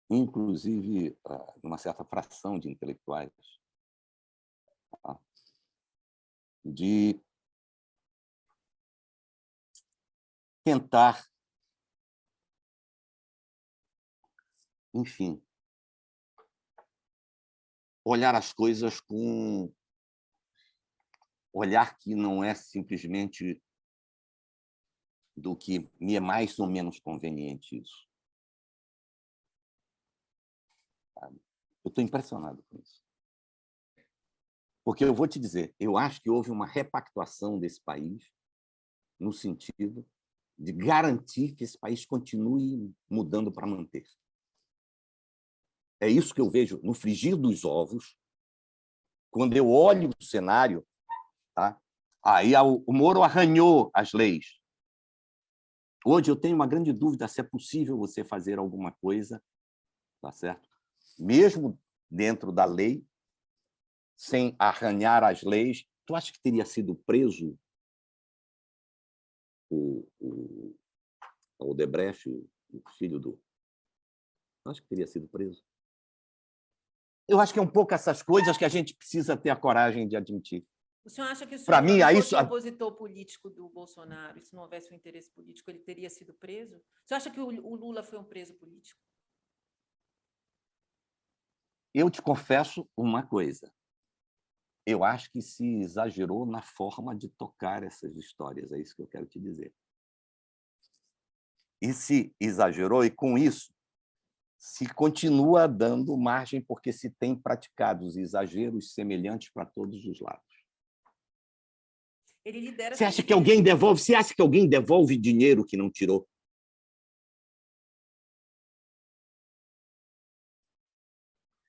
Inclusive uma certa fração de intelectuais, tá? De tentar, enfim, olhar as coisas com olhar que não é simplesmente do que me é mais ou menos conveniente isso. Sabe? Eu estou impressionado com isso. Porque eu vou te dizer, eu acho que houve uma repactuação desse país no sentido de garantir que esse país continue mudando para manter. É isso que eu vejo no frigir dos ovos, quando eu olho o cenário, tá? Aí o Moro arranhou as leis. Hoje eu tenho uma grande dúvida se é possível você fazer alguma coisa, tá certo? Mesmo dentro da lei, sem arranhar as leis. Tu acha que teria sido preso o Odebrecht, o filho do... Eu acho que teria sido preso. Eu acho que é um pouco essas coisas que a gente precisa ter a coragem de admitir. O senhor acha que se o Para Lula mim, não fosse isso... um opositor político do Bolsonaro, e se não houvesse um interesse político, ele teria sido preso? O senhor acha que o Lula foi um preso político? Eu te confesso uma coisa. Eu acho que se exagerou na forma de tocar essas histórias, é isso que eu quero te dizer. E se exagerou, e com isso se continua dando margem, porque se tem praticado os exageros semelhantes para todos os lados. Ele lidera Você acha que alguém devolve? Você acha que alguém devolve dinheiro que não tirou?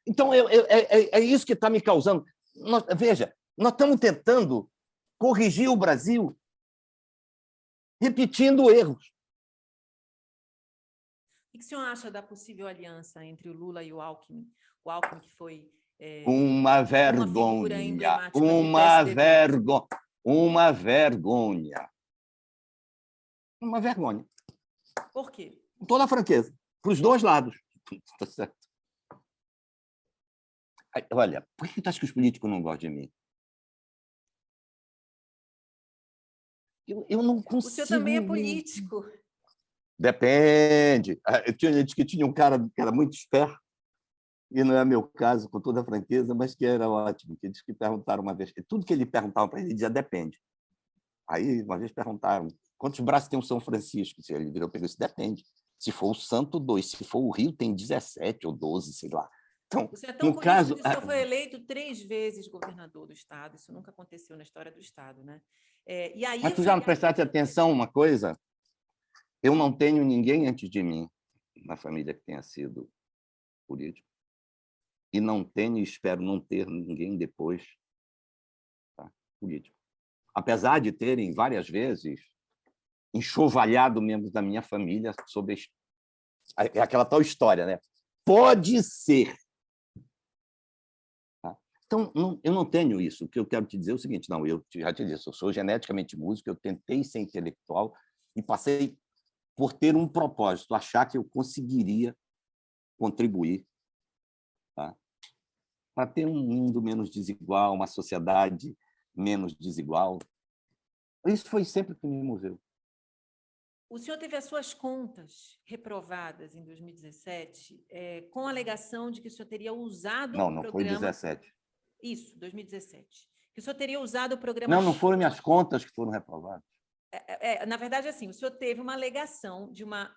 Então, é isso que está me causando. Veja, nós estamos tentando corrigir o Brasil repetindo erros. O que o senhor acha da possível aliança entre o Lula e o Alckmin? O Alckmin que foi uma uma figura vergonha, emblemática do uma PSDB. vergonha, uma vergonha. Uma vergonha. Por quê? Com toda a franqueza, para os dois lados. Tá certo? Olha, por que tu acha que os políticos não gostam de mim? Eu não consigo... O senhor também é político. Depende. Eu tinha gente que tinha um cara que era muito esperto, e não é meu caso, com toda a franqueza, mas que era ótimo, que disse que perguntaram uma vez, tudo que ele perguntava para ele, ele dizia depende. Aí, uma vez perguntaram, quantos braços tem o São Francisco? Ele virou e pegou, isso depende. Se for o Santo, 2. Se for o Rio, tem 17 ou 12, sei lá. Então, você é tão no político caso... que o senhor foi eleito 3 vezes governador do Estado. Isso nunca aconteceu na história do Estado, né? E aí Mas tu já não prestaste atenção uma coisa? Eu não tenho ninguém antes de mim na família que tenha sido político. E não tenho e espero não ter ninguém depois, tá? Político. Apesar de terem várias vezes enxovalhado membros da minha família sobre aquela tal história, né? Pode ser. Tá? Então, eu não tenho isso. O que eu quero te dizer é o seguinte, não, eu já te disse, eu sou geneticamente músico, eu tentei ser intelectual e passei por ter um propósito, achar que eu conseguiria contribuir, tá? Para ter um mundo menos desigual, uma sociedade menos desigual. Isso foi sempre o que me moveu. O senhor teve as suas contas reprovadas em 2017, com a alegação de que o senhor teria usado o programa... Não foi 17. Isso, 2017. Que o senhor teria usado o programa... Não foram minhas contas que foram reprovadas. Na verdade, assim, o senhor teve uma alegação de uma...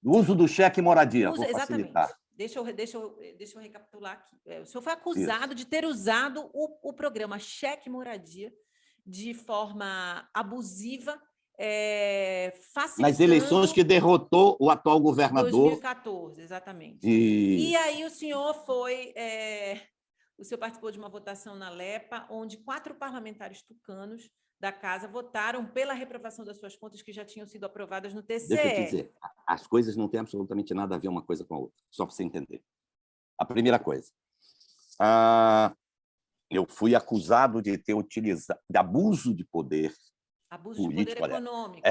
O uso do cheque moradia, vou exatamente. facilitar. Deixa eu recapitular aqui. O senhor foi acusado de ter usado o programa Cheque Moradia de forma abusiva, facilitando... Nas eleições que derrotou o atual governador. 2014, exatamente. E aí o senhor foi... o senhor participou de uma votação na LEPA, onde 4 parlamentares tucanos da casa votaram pela reprovação das suas contas que já tinham sido aprovadas no TCE. Deixa eu te dizer, as coisas não têm absolutamente nada a ver uma coisa com a outra, só para você entender. A primeira coisa, eu fui acusado de ter utilizado de abuso de poder abuso político, de poder econômico.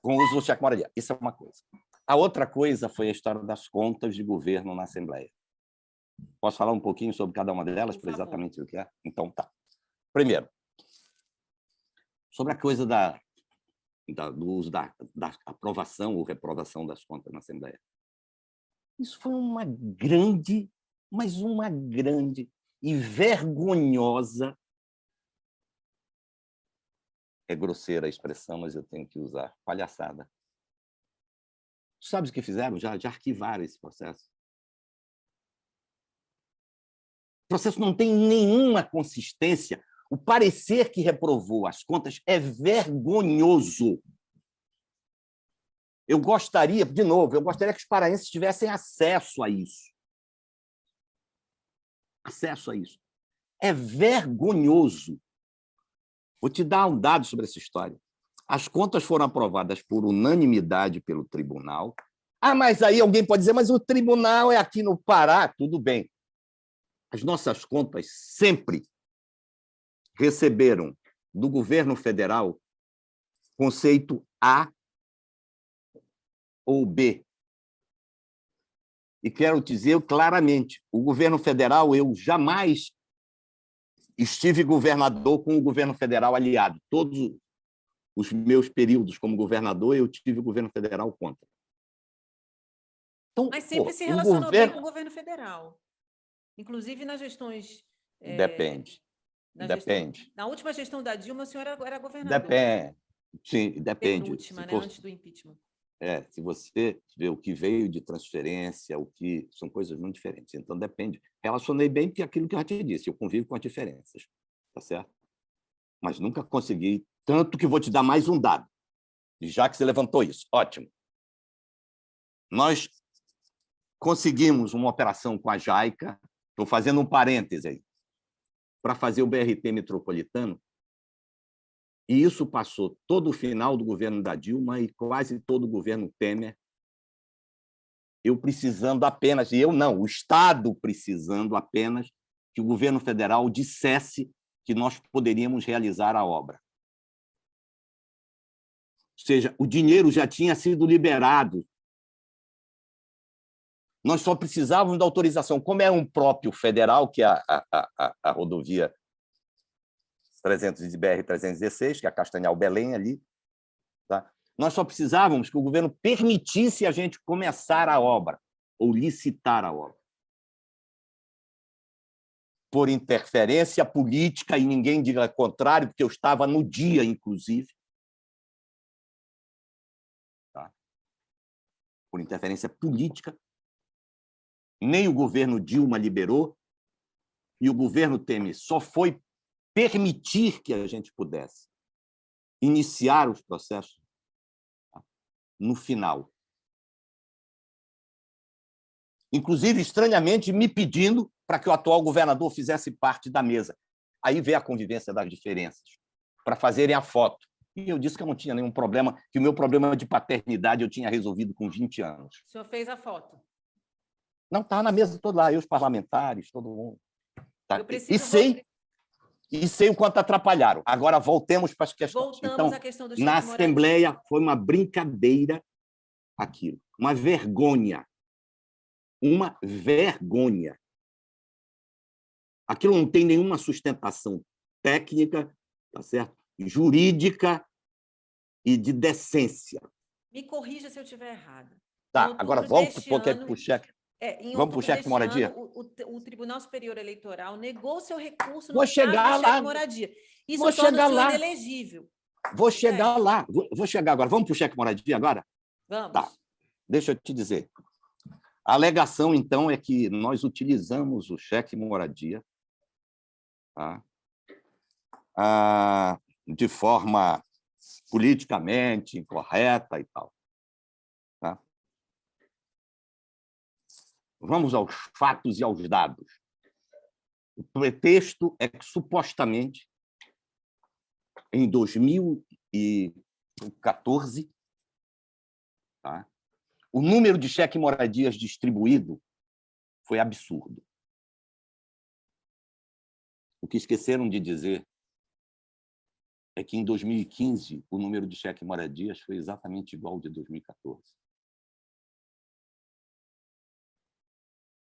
Com o uso do cheque moradia. Isso é uma coisa. A outra coisa foi a história das contas de governo na Assembleia. Posso falar um pouquinho sobre cada uma delas, para exatamente o que é? Então, tá. Primeiro, sobre a coisa do uso da aprovação ou reprovação das contas na Assembleia. Isso foi uma grande, mas uma grande e vergonhosa, é grosseira a expressão, mas eu tenho que usar, palhaçada. Sabe o que fizeram? Já arquivaram esse processo. O processo não tem nenhuma consistência. O parecer que reprovou as contas é vergonhoso. Eu gostaria que os paraenses tivessem acesso a isso. Acesso a isso. É vergonhoso. Vou te dar um dado sobre essa história. As contas foram aprovadas por unanimidade pelo tribunal. Mas aí alguém pode dizer, mas o tribunal é aqui no Pará. Tudo bem. As nossas contas sempre receberam do governo federal conceito A ou B. E quero dizer claramente, o governo federal, eu jamais estive governador com o governo federal aliado. Todos os meus períodos como governador, eu tive o governo federal contra. Então, mas sempre se relacionou bem com o governo federal. Inclusive nas gestões... Depende. Na última gestão da Dilma, o senhor era governador. Depende. Sim, depende. Penúltima, né? Antes do impeachment. Se você vê o que veio de transferência, são coisas muito diferentes. Então, depende. Relacionei bem porque aquilo que eu já te disse, eu convivo com as diferenças, tá certo? Mas nunca consegui, tanto que vou te dar mais um dado, já que você levantou isso. Ótimo. Nós conseguimos uma operação com a JAICA, estou fazendo um parêntese aí, para fazer o BRT metropolitano, e isso passou todo o final do governo da Dilma e quase todo o governo Temer, eu precisando apenas, e eu não, o Estado precisando apenas que o governo federal dissesse que nós poderíamos realizar a obra. Ou seja, o dinheiro já tinha sido liberado. Nós só precisávamos da autorização, como é um próprio federal, que é a rodovia 300 de BR-316, que é a Castanhal-Belém ali, tá? Nós só precisávamos que o governo permitisse a gente começar a obra, ou licitar a obra. Por interferência política, e ninguém diga contrário, porque eu estava no dia, inclusive, tá? Por interferência política, nem o governo Dilma liberou, e o governo Temer só foi permitir que a gente pudesse iniciar os processos no final. Inclusive, estranhamente, me pedindo para que o atual governador fizesse parte da mesa. Aí vem a convivência das diferenças, para fazerem a foto. E eu disse que eu não tinha nenhum problema, que o meu problema de paternidade eu tinha resolvido com 20 anos. O senhor fez a foto. Não, estava na mesa toda lá, eu, os parlamentares, todo mundo. Tá? Eu preciso E sei o quanto atrapalharam. Agora, voltemos para as questões. Voltamos Então, à questão do na cheque Assembleia, foi uma brincadeira aquilo. Uma vergonha. Uma vergonha. Aquilo não tem nenhuma sustentação técnica, tá certo? Jurídica e de decência. Me corrija se eu estiver errada. Tá, agora volta um pouquinho para o cheque. Vamos para o cheque moradia? O Tribunal Superior Eleitoral negou seu recurso no caso do cheque moradia. Isso torna o senhor inelegível. Vou chegar lá. Vou chegar agora. Vamos para o cheque moradia agora? Vamos. Tá. Deixa eu te dizer. A alegação, então, é que nós utilizamos o cheque moradia, tá? De forma politicamente incorreta e tal. Tá? Vamos aos fatos e aos dados. O pretexto é que, supostamente, em 2014, tá? O número de cheque moradias distribuído foi absurdo. O que esqueceram de dizer é que, em 2015, o número de cheque moradias foi exatamente igual ao de 2014.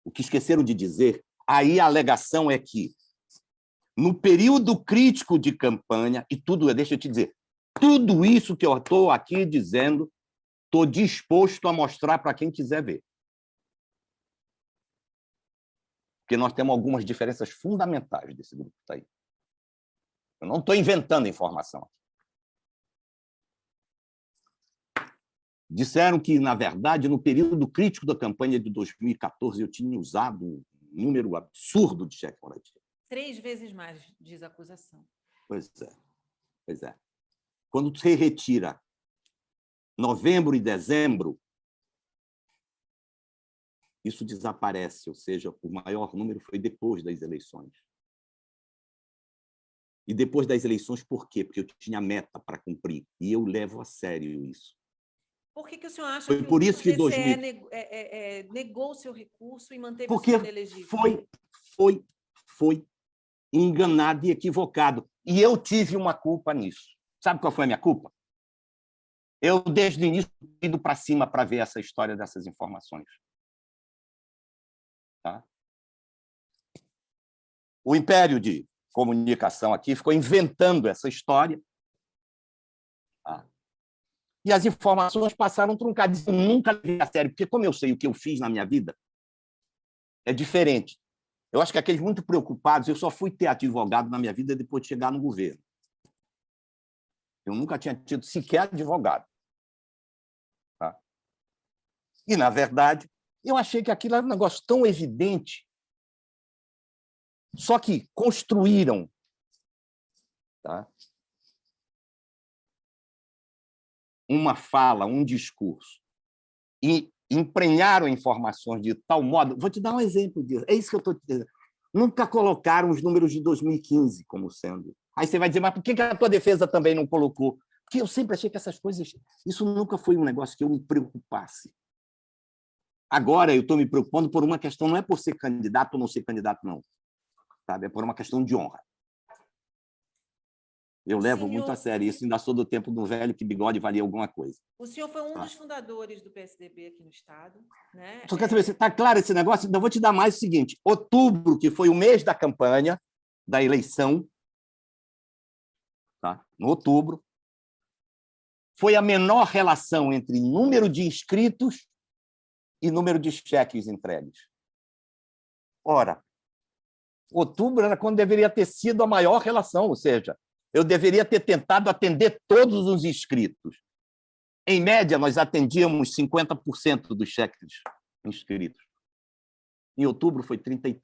O que esqueceram de dizer, aí a alegação é que, no período crítico de campanha, e tudo, deixa eu te dizer, tudo isso que eu estou aqui dizendo, estou disposto a mostrar para quem quiser ver. Porque nós temos algumas diferenças fundamentais desse grupo que está aí. Eu não estou inventando informação. Disseram que, na verdade, no período crítico da campanha de 2014, eu tinha usado um número absurdo de cheque moradia. 3 vezes mais, diz a acusação. Pois é. Pois é. Quando você retira novembro e dezembro, isso desaparece, ou seja, o maior número foi depois das eleições. E depois das eleições, por quê? Porque eu tinha meta para cumprir, e eu levo a sério isso. Por que o senhor acha foi que por o isso que TCE negou o seu recurso e manteve o Porque senhor inelegível? foi enganado e equivocado. E eu tive uma culpa nisso. Sabe qual foi a minha culpa? Eu, desde o início, ido para cima para ver essa história dessas informações. Tá? O Império de Comunicação aqui ficou inventando essa história. Tá? E as informações passaram truncadas. Eu nunca levei a sério, porque, como eu sei o que eu fiz na minha vida, é diferente. Eu acho que aqueles muito preocupados, eu só fui ter advogado na minha vida depois de chegar no governo. Eu nunca tinha tido sequer advogado. Tá? E, na verdade, eu achei que aquilo era um negócio tão evidente, só que construíram, tá, uma fala, um discurso, e emprenharam informações de tal modo... Vou te dar um exemplo disso. É isso que eu estou te dizendo. Nunca colocaram os números de 2015 como sendo. Aí você vai dizer, mas por que a tua defesa também não colocou? Porque eu sempre achei que essas coisas... Isso nunca foi um negócio que eu me preocupasse. Agora eu estou me preocupando por uma questão, não é por ser candidato ou não ser candidato, não. Sabe? É por uma questão de honra. Eu levo muito a sério isso, ainda sou do tempo do velho que bigode valia alguma coisa. O senhor foi um dos fundadores do PSDB aqui no Estado, né? Só quer saber se está claro esse negócio? Então, vou te dar mais o seguinte. Outubro, que foi o mês da campanha, da eleição, tá? No outubro, foi a menor relação entre número de inscritos e número de cheques entregues. Ora, outubro era quando deveria ter sido a maior relação, ou seja, eu deveria ter tentado atender todos os inscritos. Em média, nós atendíamos 50% dos cheques inscritos. Em outubro, foi 33%.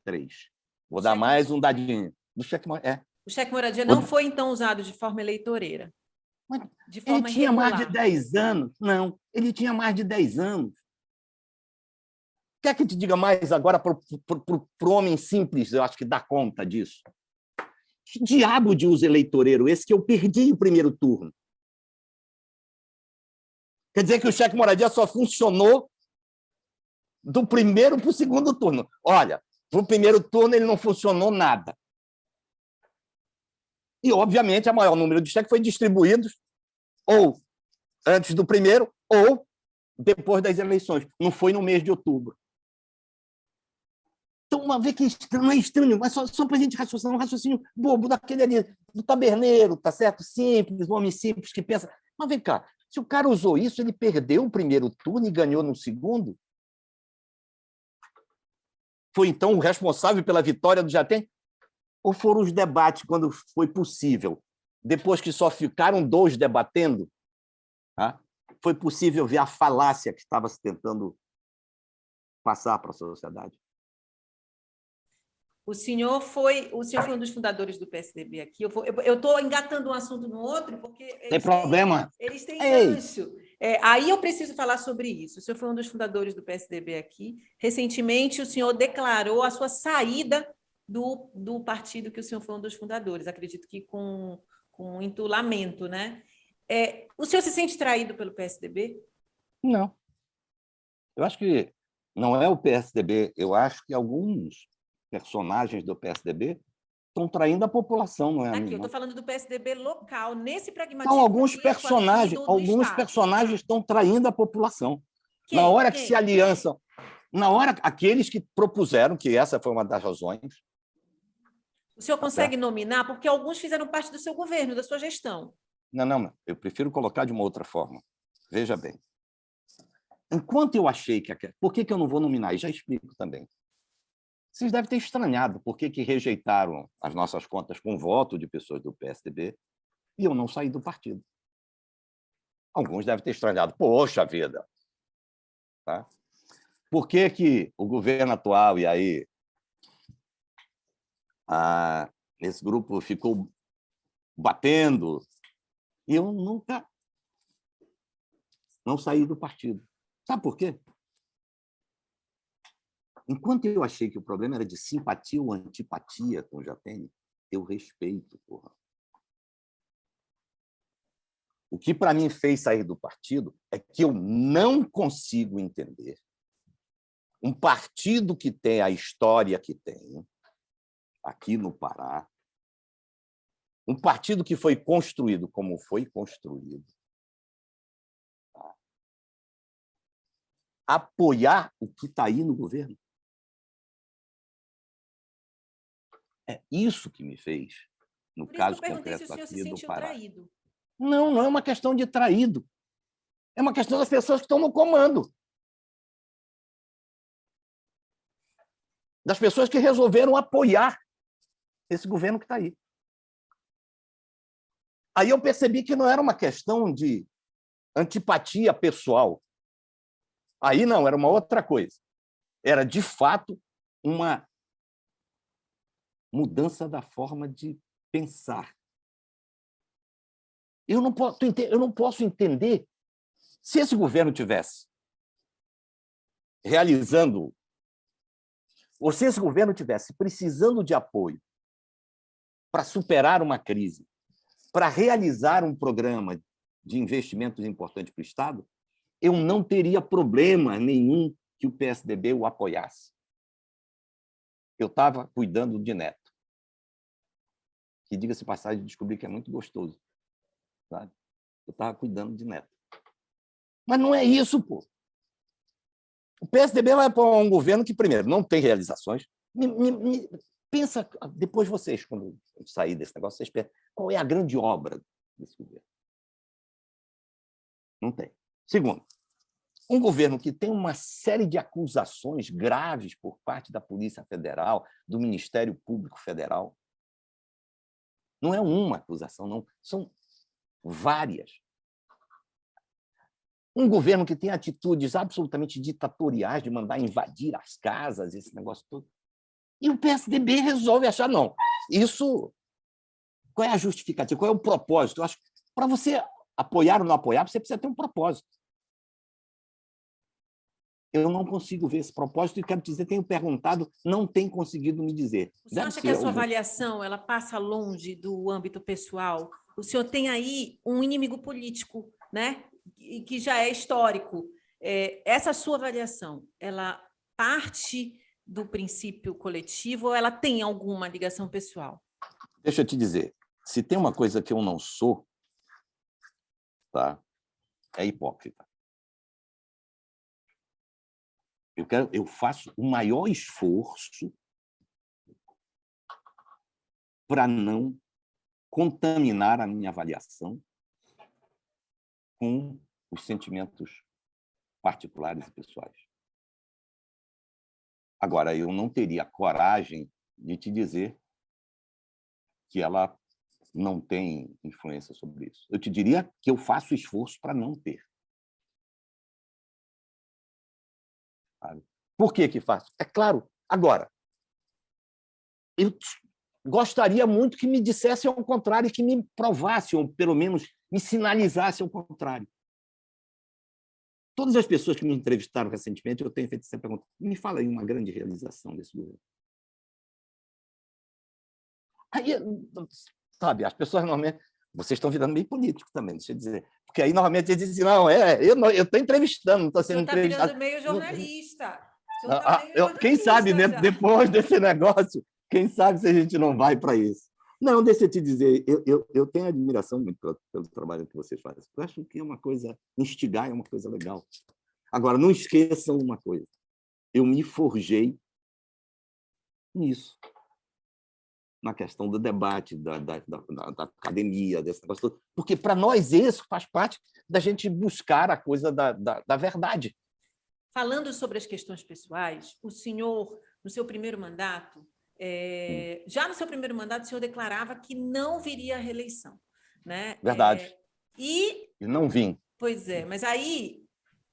Vou dar mais um dadinho. Do cheque, O cheque moradia não foi, então, usado de forma eleitoreira? De forma ele tinha irregular. Mais de 10 anos. Não, ele tinha mais de 10 anos. Quer que te diga mais agora para o homem simples, eu acho que dá conta disso? Que diabo de uso eleitoreiro esse que eu perdi o primeiro turno? Quer dizer que o cheque moradia só funcionou do primeiro para o segundo turno. Olha, para o primeiro turno ele não funcionou nada. E, obviamente, o maior número de cheques foi distribuído ou antes do primeiro ou depois das eleições. Não foi no mês de outubro. Então, uma vez que não é estranho, mas só para a gente raciocinar, um raciocínio bobo daquele ali, do taberneiro, tá certo? Simples, um homem simples que pensa. Mas vem cá, se o cara usou isso, ele perdeu o primeiro turno e ganhou no segundo? Foi, então, o responsável pela vitória do Jatene? Ou foram os debates, quando foi possível? Depois que só ficaram 2 debatendo, tá? Foi possível ver a falácia que estava se tentando passar para a sociedade. O senhor foi um dos fundadores do PSDB aqui. Eu estou engatando um assunto no outro, porque Tem problema? Eles têm Ei! gancho. Aí eu preciso falar sobre isso. O senhor foi um dos fundadores do PSDB aqui. Recentemente, o senhor declarou a sua saída do partido que o senhor foi um dos fundadores. Acredito que com um entulamento, né? O senhor se sente traído pelo PSDB? Não. Eu acho que não é o PSDB. Eu acho que alguns personagens do PSDB estão traindo a população, não é a Aqui, mim, eu estou não. falando do PSDB local, nesse pragmatismo. Então, alguns político aqui personagens Estado. estão traindo a população. Quem? Na hora que Quem? se aliançam, na hora aqueles que propuseram, que essa foi uma das razões. O senhor consegue nominar? Porque alguns fizeram parte do seu governo, da sua gestão. Não, eu prefiro colocar de uma outra forma. Veja bem. Enquanto eu achei que... Por que eu não vou nominar? E já explico também. Vocês devem ter estranhado por que rejeitaram as nossas contas com voto de pessoas do PSDB e eu não saí do partido. Alguns devem ter estranhado. Poxa vida! Tá? Por que o governo atual, e aí esse grupo ficou batendo, e eu nunca não saí do partido. Sabe por quê? Enquanto eu achei que o problema era de simpatia ou antipatia com o Jatene, eu respeito, porra. O que, para mim, fez sair do partido é que eu não consigo entender um partido que tem a história que tem, aqui no Pará, um partido que foi construído como foi construído, tá? Apoiar o que está aí no governo. É isso que me fez, no caso concreto aqui do Pará. Traído. Não é uma questão de traído. É uma questão das pessoas que estão no comando. Das pessoas que resolveram apoiar esse governo que está aí. Aí eu percebi que não era uma questão de antipatia pessoal. Aí não, era uma outra coisa. Era, de fato, uma mudança da forma de pensar. Eu não posso entender se esse governo tivesse realizando, ou se esse governo tivesse precisando de apoio para superar uma crise, para realizar um programa de investimentos importantes para o Estado, eu não teria problema nenhum que o PSDB o apoiasse. Eu estava cuidando de Neto, que, diga-se de passagem, descobri que é muito gostoso. Sabe? Eu estava cuidando de Neto. Mas não é isso, pô. O PSDB vai apoiar um governo que, primeiro, não tem realizações. Pensa, depois vocês, quando sair desse negócio, vocês pensam, qual é a grande obra desse governo? Não tem. Segundo, um governo que tem uma série de acusações graves por parte da Polícia Federal, do Ministério Público Federal. Não é uma acusação, não. São várias. Um governo que tem atitudes absolutamente ditatoriais de mandar invadir as casas, esse negócio todo. E o PSDB resolve achar, não, isso... Qual é a justificativa? Qual é o propósito? Eu acho que para você apoiar ou não apoiar, você precisa ter um propósito. Eu não consigo ver esse propósito e quero dizer, tenho perguntado, não tem conseguido me dizer. O senhor acha que a sua avaliação ela passa longe do âmbito pessoal? O senhor tem aí um inimigo político, né? e que já é histórico. Essa sua avaliação, ela parte do princípio coletivo ou ela tem alguma ligação pessoal? Deixa eu te dizer, se tem uma coisa que eu não sou, tá? É hipócrita. Eu faço o maior esforço para não contaminar a minha avaliação com os sentimentos particulares e pessoais. Agora, eu não teria coragem de te dizer que ela não tem influência sobre isso. Eu te diria que eu faço esforço para não ter. Sabe? Por que que faço? É claro. Agora, eu gostaria muito que me dissessem ao contrário, que me provassem, ou pelo menos me sinalizassem ao contrário. Todas as pessoas que me entrevistaram recentemente, eu tenho feito essa pergunta. Me fala aí uma grande realização desse governo. Aí, sabe, as pessoas normalmente... Vocês estão virando meio político também, deixa eu dizer. Porque aí, normalmente, eles dizem, não, eu estou entrevistando, não estou sendo entrevistado. Você está virando meio jornalista. Quem sabe, depois desse negócio, quem sabe se a gente não vai para isso. Não, deixa eu te dizer, eu tenho admiração muito pelo trabalho que vocês fazem. Eu acho que é uma coisa, instigar é uma coisa legal. Agora, não esqueçam uma coisa. Eu me forjei nisso. Na questão do debate, da academia, desse negócio todo. Porque, para nós, isso faz parte da gente buscar a coisa da verdade. Falando sobre as questões pessoais, o senhor, no seu primeiro mandato, já no seu primeiro mandato, o senhor declarava que não viria à reeleição. Né? Verdade. E não vim. Pois é, mas aí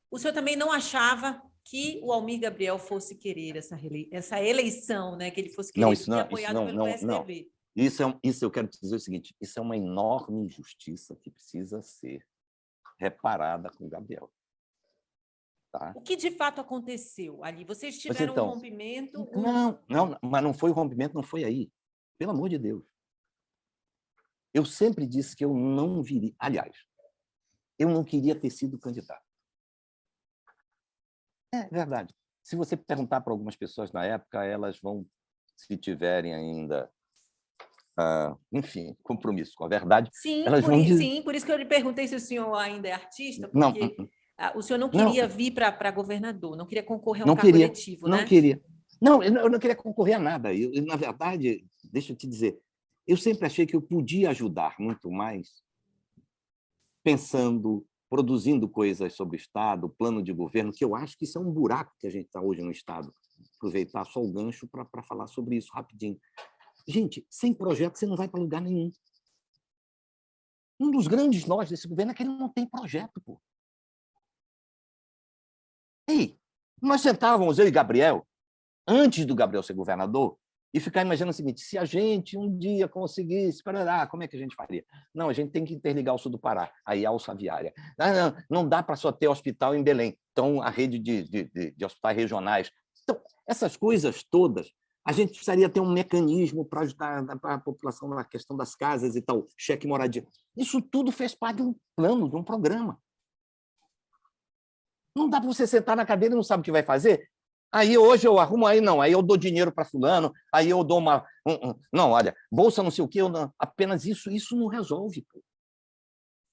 o senhor também não achava que o Almir Gabriel fosse querer essa eleição, né? Que ele fosse querer ser apoiado pelo PSDB. Isso eu quero te dizer o seguinte, isso é uma enorme injustiça que precisa ser reparada com o Gabriel. Tá? O que de fato aconteceu ali? Vocês tiveram um rompimento? Não, mas não foi o rompimento, não foi aí. Pelo amor de Deus. Eu sempre disse que eu não viria... Aliás, eu não queria ter sido candidato. É verdade. Se você perguntar para algumas pessoas na época, elas vão, se tiverem ainda, enfim, compromisso com a verdade, elas vão dizer... Sim, por isso que eu lhe perguntei se o senhor ainda é artista, porque o senhor não queria vir para governador, não queria concorrer a um cargo eletivo, né? Não queria. Não, eu não queria concorrer a nada. Na verdade, deixa eu te dizer, eu sempre achei que eu podia ajudar muito mais pensando, produzindo coisas sobre o Estado, plano de governo, que eu acho que isso é um buraco que a gente está hoje no Estado. Aproveitar só o gancho para falar sobre isso rapidinho. Gente, sem projeto você não vai para lugar nenhum. Um dos grandes nós desse governo é que ele não tem projeto, pô. Ei, nós sentávamos, eu e Gabriel, antes do Gabriel ser governador, e ficar imaginando o seguinte, se a gente um dia conseguisse, como é que a gente faria? Não, a gente tem que interligar o sul do Pará, aí a alça viária. Não dá para só ter hospital em Belém, então a rede de hospitais regionais. Então, essas coisas todas, a gente precisaria ter um mecanismo para ajudar a população na questão das casas e tal, cheque moradia. Isso tudo fez parte de um plano, de um programa. Não dá para você sentar na cadeira e não sabe o que vai fazer? Aí hoje eu arrumo, aí eu dou dinheiro para fulano, aí eu dou uma... Não, olha, bolsa não sei o quê, apenas isso não resolve. Pô.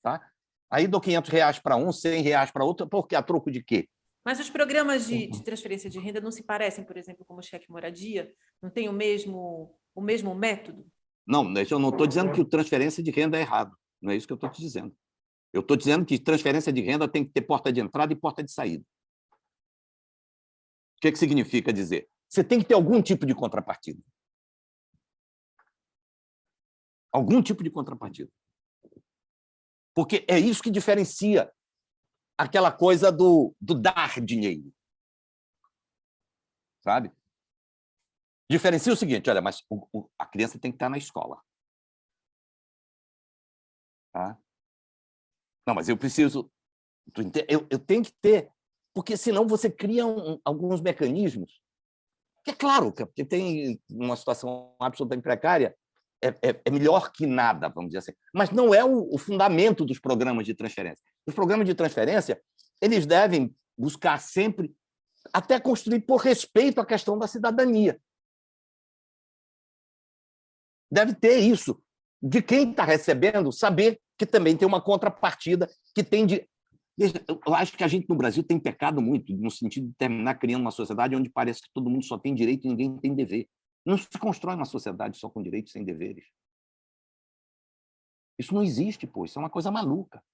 Tá? Aí dou R$500 para um, R$100 para outro, porque a troco de quê? Mas os programas de transferência de renda não se parecem, por exemplo, como o cheque moradia? Não tem o mesmo método? Não, eu não estou dizendo que transferência de renda é errado. Não é isso que eu estou te dizendo. Eu estou dizendo que transferência de renda tem que ter porta de entrada e porta de saída. O que significa dizer? Você tem que ter algum tipo de contrapartida. Algum tipo de contrapartida. Porque é isso que diferencia aquela coisa do dar dinheiro. Sabe? Diferencia o seguinte, olha, mas a criança tem que estar na escola. Tá? Não, mas eu preciso... Eu tenho que ter... Porque, senão, você cria alguns mecanismos que, é claro, porque tem uma situação absolutamente precária, é melhor que nada, vamos dizer assim. Mas não é o fundamento dos programas de transferência. Os programas de transferência, eles devem buscar sempre até construir por respeito à questão da cidadania. Deve ter isso, de quem está recebendo, saber que também tem uma contrapartida, que tem de... Eu acho que a gente, no Brasil, tem pecado muito, no sentido de terminar criando uma sociedade onde parece que todo mundo só tem direito e ninguém tem dever. Não se constrói uma sociedade só com direitos sem deveres. Isso não existe, pô. Isso é uma coisa maluca.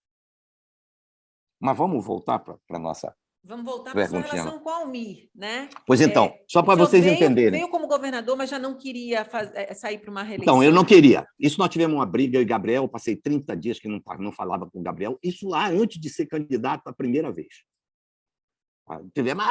Mas vamos voltar para a nossa Vamos voltar para a sua perguntinha. relação com a Almir, né? Pois então, só para vocês entenderem. Veio como governador, mas já não queria sair para uma reeleição. Então, eu não queria. Isso nós tivemos uma briga, eu e Gabriel, passei 30 dias que não falava com o Gabriel, isso lá antes de ser candidato a primeira vez. Tivemos,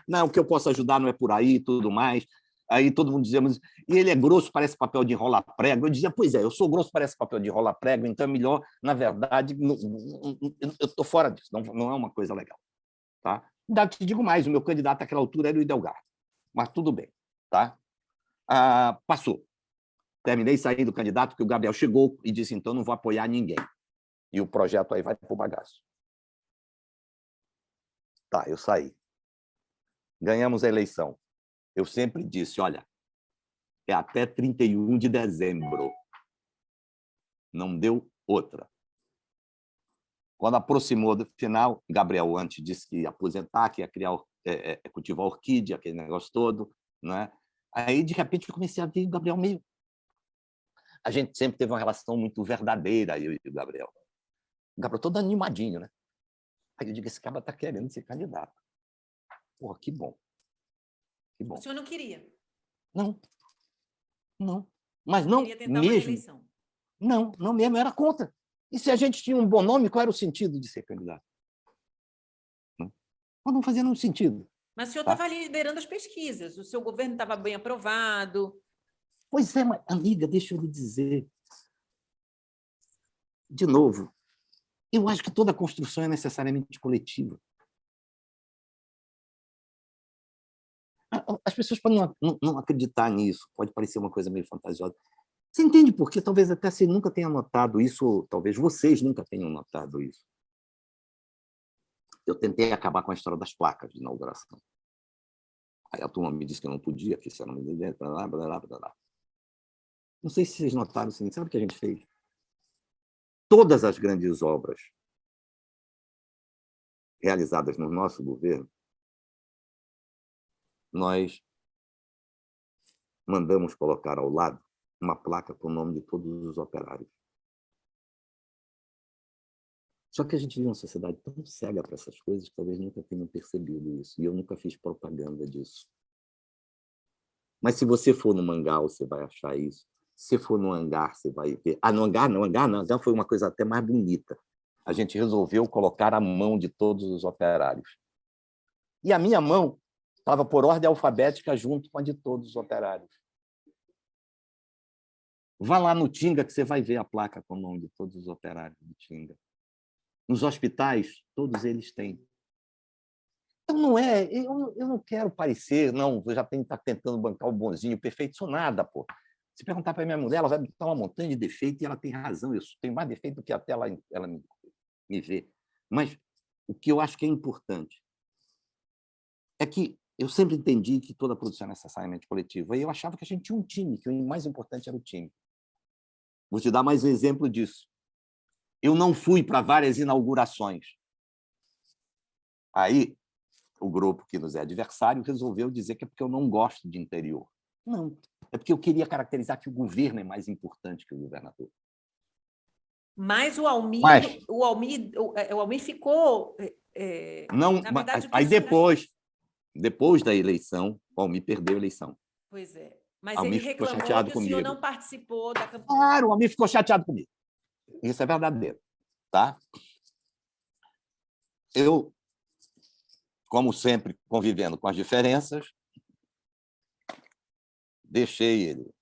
não, o que eu posso ajudar não é por aí, tudo mais. Aí todo mundo dizia, mas e ele é grosso, parece papel de enrolar prego. Eu dizia, pois é, eu sou grosso, parece papel de enrolar prego, então é melhor, na verdade, eu estou fora disso, não é uma coisa legal. Tá? Ainda te digo mais, o meu candidato àquela altura era o Idelgar, mas tudo bem. Tá? Passou. Terminei saindo do candidato, porque o Gabriel chegou e disse, então não vou apoiar ninguém. E o projeto aí vai para o bagaço. Tá, eu saí. Ganhamos a eleição. Eu sempre disse, olha, é até 31 de dezembro. Não deu outra. Quando aproximou do final, Gabriel antes disse que ia aposentar, que ia criar, cultivar orquídea, aquele negócio todo. Né? Aí, de repente, eu comecei a ver o Gabriel meio... A gente sempre teve uma relação muito verdadeira, eu e o Gabriel. O Gabriel todo animadinho, né? Aí eu digo, esse cara está querendo ser candidato. Porra, que bom. Que bom. O senhor não queria? Não. Mas não queria tentar uma mesmo. reeleição. Não mesmo, era contra. E se a gente tinha um bom nome, qual era o sentido de ser candidato? Não fazia nenhum sentido. Mas o senhor estava ali liderando as pesquisas, o seu governo estava bem aprovado. Pois é, mas, amiga, deixa eu lhe dizer. De novo, eu acho que toda construção é necessariamente coletiva. As pessoas podem não acreditar nisso, pode parecer uma coisa meio fantasiosa. Você entende por quê? Talvez até você nunca tenha notado isso, ou talvez vocês nunca tenham notado isso. Eu tentei acabar com a história das placas de inauguração. Aí a turma me disse que eu não podia, que isso era uma ideia, blá, blá, blá, blá. Não sei se vocês notaram, assim, sabe o que a gente fez? Todas as grandes obras realizadas no nosso governo, nós mandamos colocar ao lado uma placa com o nome de todos os operários. Só que a gente vive uma sociedade tão cega para essas coisas que talvez nunca tenham percebido isso. E eu nunca fiz propaganda disso. Mas se você for no Mangal, você vai achar isso. Se for no hangar, você vai ver. No hangar não, foi uma coisa até mais bonita. A gente resolveu colocar a mão de todos os operários. E a minha mão estava por ordem alfabética junto com a de todos os operários. Vá lá no Tinga que você vai ver a placa com o nome de todos os operários do Tinga. Nos hospitais, todos eles têm. Então, não é... Eu não quero parecer, não, eu já tenho que estar tentando bancar o bonzinho, o perfeito, isso nada, pô. Se perguntar para a minha mulher, ela vai botar uma montanha de defeito e ela tem razão, eu tenho mais defeito do que até ela me vê. Mas o que eu acho que é importante é que eu sempre entendi que toda produção é necessariamente coletiva, e eu achava que a gente tinha um time, que o mais importante era o time. Vou te dar mais um exemplo disso. Eu não fui para várias inaugurações. Aí, o grupo que nos é adversário resolveu dizer que é porque eu não gosto de interior. Não, é porque eu queria caracterizar que o governo é mais importante que o governador. Mas o Almir ficou... Não, na verdade, aí depois da eleição, o Almir perdeu a eleição. Pois é. Mas Almir ele ficou reclamou chateado que o senhor comigo. não participou da campanha. Claro, o Almir ficou chateado comigo. Isso é verdadeiro. Tá? Eu, como sempre, convivendo com as diferenças, deixei ele.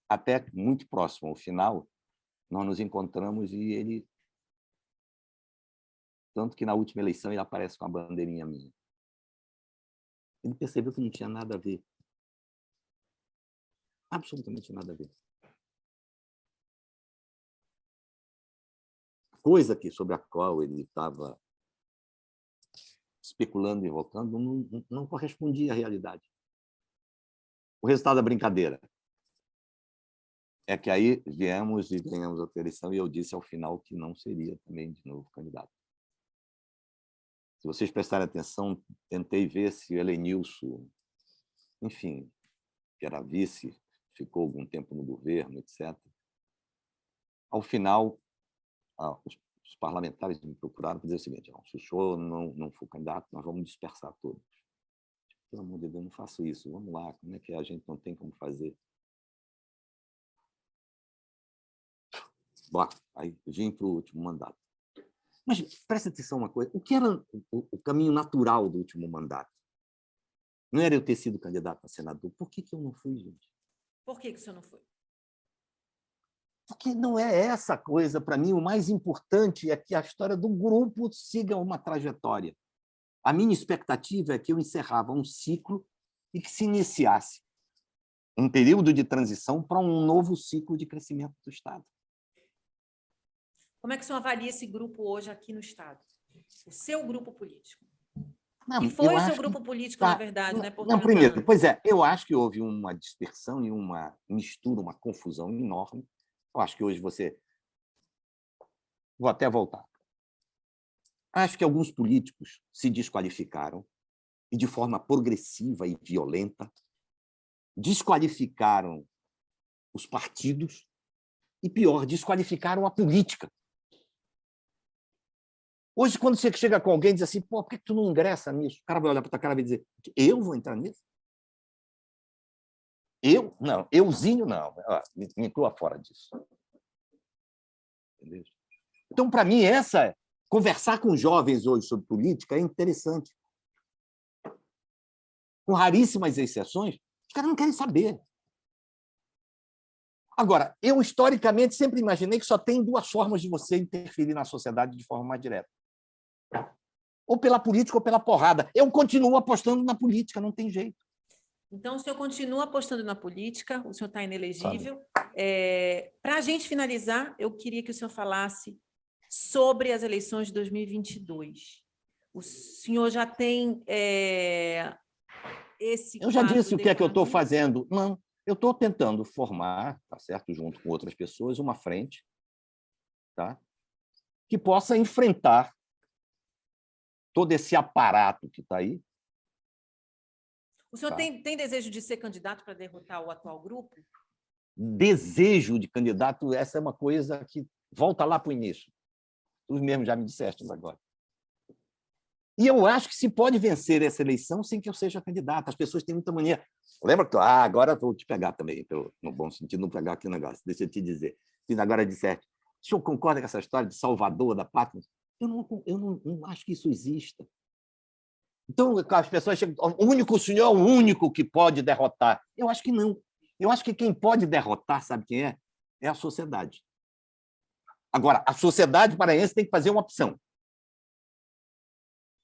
Até muito próximo ao final, nós nos encontramos e ele... Tanto que na última eleição ele aparece com a bandeirinha minha. Ele percebeu que não tinha nada a ver. Absolutamente nada a ver. coisa sobre a qual ele estava especulando e invocando não correspondia à realidade. O resultado da brincadeira é que aí viemos e ganhamos a eleição e eu disse ao final que não seria também de novo candidato. Se vocês prestarem atenção, tentei ver se o Helenilson, enfim, que era vice, ficou algum tempo no governo, etc. Ao final, os parlamentares me procuraram para dizer o seguinte: se o senhor não for candidato, nós vamos dispersar todos. Pelo amor de Deus, não faço isso. Vamos lá, como é que a gente não tem como fazer? Bom, aí vim para o último mandato. Mas presta atenção uma coisa: o que era o caminho natural do último mandato? Não era eu ter sido candidato a senador. Por que eu não fui, gente? Por que o senhor não foi? Porque não é essa coisa, para mim, o mais importante é que a história do grupo siga uma trajetória. A minha expectativa é que eu encerrava um ciclo e que se iniciasse um período de transição para um novo ciclo de crescimento do Estado. Como é que o senhor avalia esse grupo hoje aqui no Estado? O seu grupo político. Não, que foi o seu grupo político, na verdade, né? Não, primeiro, pois é, eu acho que houve uma dispersão e uma mistura, uma confusão enorme. Eu acho que hoje você... Vou até voltar. Acho que alguns políticos se desqualificaram e, de forma progressiva e violenta, desqualificaram os partidos e, pior, desqualificaram a política. Hoje, quando você chega com alguém e diz assim, pô, por que tu não ingressa nisso? O cara vai olhar para a tua cara e vai dizer, eu vou entrar nisso? Eu? Não. Euzinho, não. Me inclua fora disso. Entendeu? Então, para mim, conversar com jovens hoje sobre política é interessante. Com raríssimas exceções, os caras não querem saber. Agora, eu, historicamente, sempre imaginei que só tem duas formas de você interferir na sociedade de forma mais direta. Ou pela política ou pela porrada. Eu continuo apostando na política, não tem jeito. Então, o senhor continua apostando na política, o senhor está inelegível. Para a gente finalizar, eu queria que o senhor falasse sobre as eleições de 2022. O senhor já tem esse Eu já disse o que é que eu estou definido? fazendo. Não, eu estou tentando formar, tá certo, junto com outras pessoas, uma frente, tá, que possa enfrentar todo esse aparato que está aí. O senhor tem desejo de ser candidato para derrotar o atual grupo? Desejo de candidato, essa é uma coisa que volta lá para o início. Tu mesmo já me disseste agora. E eu acho que se pode vencer essa eleição sem que eu seja candidato. As pessoas têm muita mania. Lembra que agora vou te pegar também, no bom sentido, não pegar aqui o negócio. Deixa eu te dizer. Se agora disseste, o senhor concorda com essa história de salvador da pátria? Eu não acho que isso exista. Então, as pessoas chegam, o senhor é o único que pode derrotar. Eu acho que não. Eu acho que quem pode derrotar, sabe quem é? É a sociedade. Agora, a sociedade paraense tem que fazer uma opção.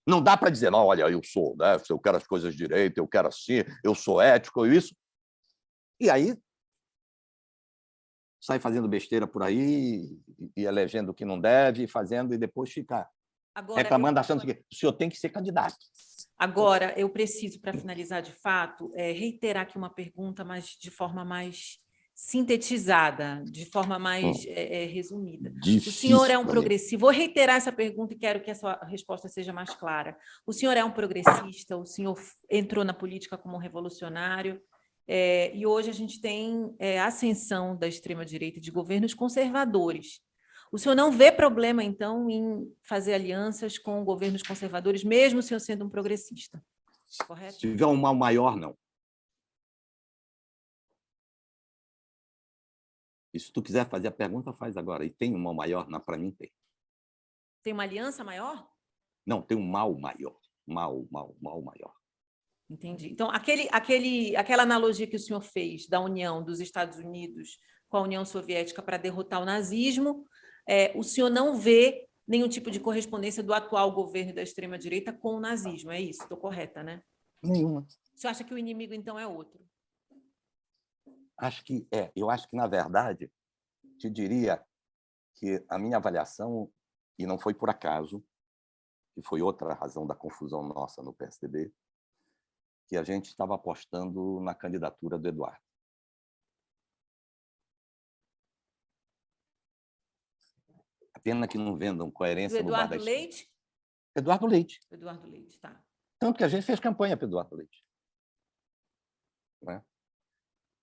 Não dá para dizer, não, olha, eu sou, né? Eu quero as coisas direito, eu quero assim, eu sou ético, isso. E aí sai fazendo besteira por aí e elegendo o que não deve, fazendo e depois ficar reclamando, achando que o senhor tem que ser candidato. Agora, eu preciso, para finalizar de fato, reiterar aqui uma pergunta, mas de forma mais sintetizada, de forma mais resumida. Difícil, o senhor é um progressista? Vou reiterar essa pergunta e quero que a sua resposta seja mais clara. O senhor é um progressista? O senhor entrou na política como um revolucionário? E hoje a gente tem a ascensão da extrema-direita de governos conservadores. O senhor não vê problema, então, em fazer alianças com governos conservadores, mesmo o senhor sendo um progressista, correto? Se tiver um mal maior, não. E se tu quiser fazer a pergunta, faz agora. E tem um mal maior? Para mim, tem. Tem uma aliança maior? Não, tem um mal maior. Mal maior. Entendi. Então, aquela analogia que o senhor fez da união dos Estados Unidos com a União Soviética para derrotar o nazismo, o senhor não vê nenhum tipo de correspondência do atual governo da extrema-direita com o nazismo, é isso? Estou correta, né? Nenhuma. O senhor acha que o inimigo, então, é outro? Acho que eu acho que, na verdade, te diria que a minha avaliação E não foi por acaso, que foi outra razão da confusão nossa no PSDB, que a gente estava apostando na candidatura do Eduardo. A pena que não vendam Do coerência no bar da Eduardo esquina. Leite? Eduardo Leite. Eduardo Leite, tá. Tanto que a gente fez campanha para Eduardo Leite. Né?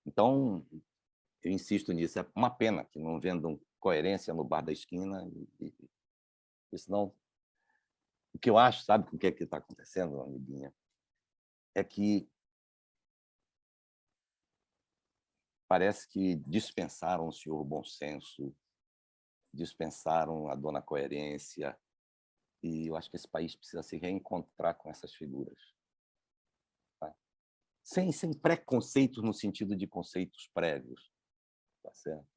Então, eu insisto nisso. É uma pena que não vendam coerência no bar da esquina. E senão, o que eu acho, sabe o que é que está acontecendo, amiguinha? É que parece que dispensaram o senhor bom senso, dispensaram a dona coerência, e eu acho que esse país precisa se reencontrar com essas figuras. Tá? Sem preconceitos no sentido de conceitos prévios. Tá certo?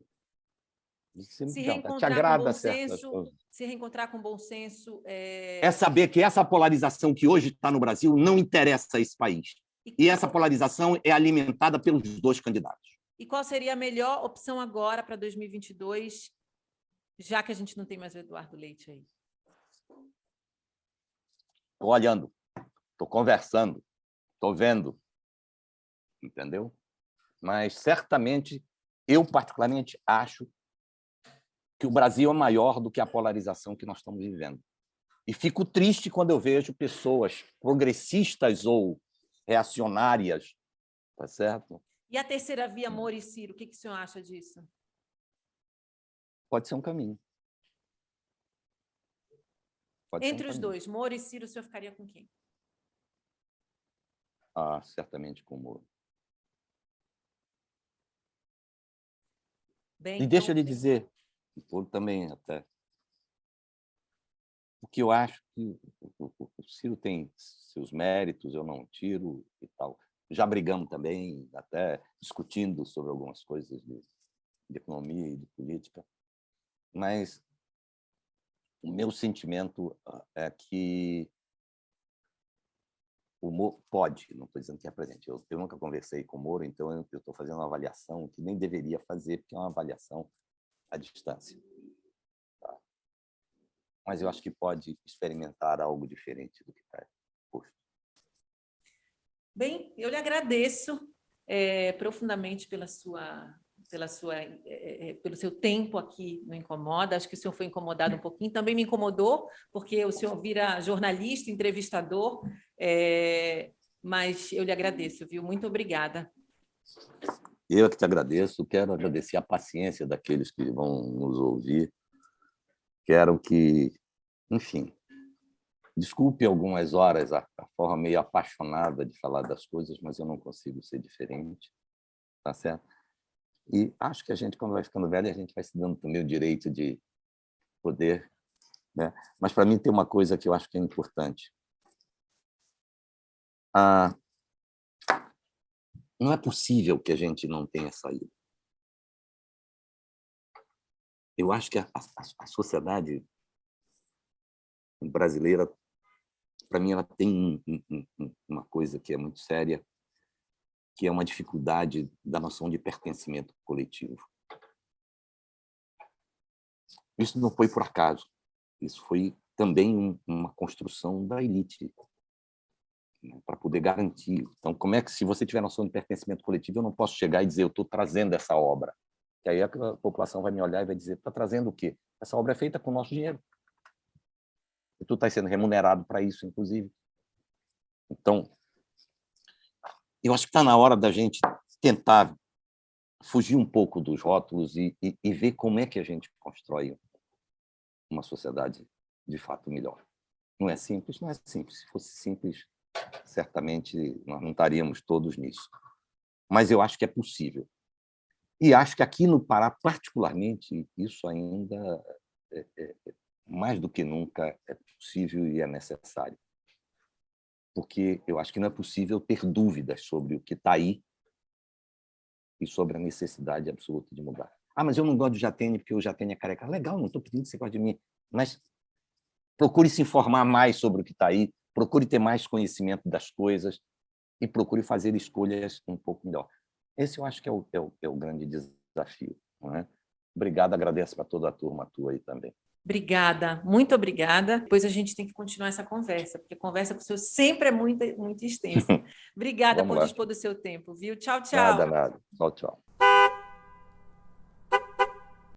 Se Te reencontrar com agrada bom certas senso, coisas. se reencontrar com bom senso É saber que essa polarização que hoje está no Brasil não interessa a esse país. E essa polarização é alimentada pelos dois candidatos. E qual seria a melhor opção agora para 2022, já que a gente não tem mais o Eduardo Leite aí? Estou olhando, estou conversando, estou vendo, entendeu? Mas, certamente, eu particularmente acho que o Brasil é maior do que a polarização que nós estamos vivendo. E fico triste quando eu vejo pessoas progressistas ou reacionárias, tá certo? E a terceira via, Moro e Ciro, o que o senhor acha disso? Pode ser um caminho. Entre os dois, Moro e Ciro, o senhor ficaria com quem? Ah, certamente com o Moro. Bem, e então... deixa eu lhe dizer, também até, porque eu acho que o Ciro tem seus méritos, eu não tiro e tal. Já brigamos também, até discutindo sobre algumas coisas de economia e de política, mas o meu sentimento é que o Moro pode, não estou dizendo que é presente, eu nunca conversei com o Moro, então eu estou fazendo uma avaliação que nem deveria fazer, porque é uma avaliação à distância. Tá? Mas eu acho que pode experimentar algo diferente do que está posto. Bem, eu lhe agradeço profundamente pelo seu tempo aqui no Incomoda. Acho que o senhor foi incomodado um pouquinho. Também me incomodou, porque o senhor vira jornalista, entrevistador, mas eu lhe agradeço, viu? Muito obrigada. Eu que te agradeço. Quero agradecer a paciência daqueles que vão nos ouvir. Quero que, enfim, desculpe algumas horas a forma meio apaixonada de falar das coisas, mas eu não consigo ser diferente, tá certo? E acho que a gente, quando vai ficando velho, a gente vai se dando também o direito de poder, né? Mas, para mim, tem uma coisa que eu acho que é importante. Não é possível que a gente não tenha saído. Eu acho que a sociedade brasileira, para mim, ela tem uma coisa que é muito séria, que é uma dificuldade da noção de pertencimento coletivo. Isso não foi por acaso. Isso foi também uma construção da elite, né, para poder garantir. Então, como é que, se você tiver noção de pertencimento coletivo, eu não posso chegar e dizer eu estou trazendo essa obra? Que aí a população vai me olhar e vai dizer, está trazendo o quê? Essa obra é feita com o nosso dinheiro. E tu está sendo remunerado para isso, inclusive. Então, eu acho que está na hora da gente tentar fugir um pouco dos rótulos e ver como é que a gente constrói uma sociedade de fato melhor. Não é simples? Não é simples. Se fosse simples, certamente nós não estaríamos todos nisso. Mas eu acho que é possível. E acho que aqui no Pará, particularmente, isso ainda, mais do que nunca, é possível e é necessário. Porque eu acho que não é possível ter dúvidas sobre o que está aí e sobre a necessidade absoluta de mudar. Ah, mas eu não gosto de Jatene porque o Jatene é careca. Legal, não estou pedindo que você goste de mim, mas procure se informar mais sobre o que está aí, procure ter mais conhecimento das coisas e procure fazer escolhas um pouco melhor. Esse eu acho que é o grande desafio. Não é? Obrigado, agradeço para toda a turma tua aí também. Obrigada, muito obrigada. Depois a gente tem que continuar essa conversa, porque a conversa com o senhor sempre é muito, muito extensa. Obrigada Vamos por lá. dispor do seu tempo, viu? Tchau, tchau. Nada, nada. Tchau, tchau.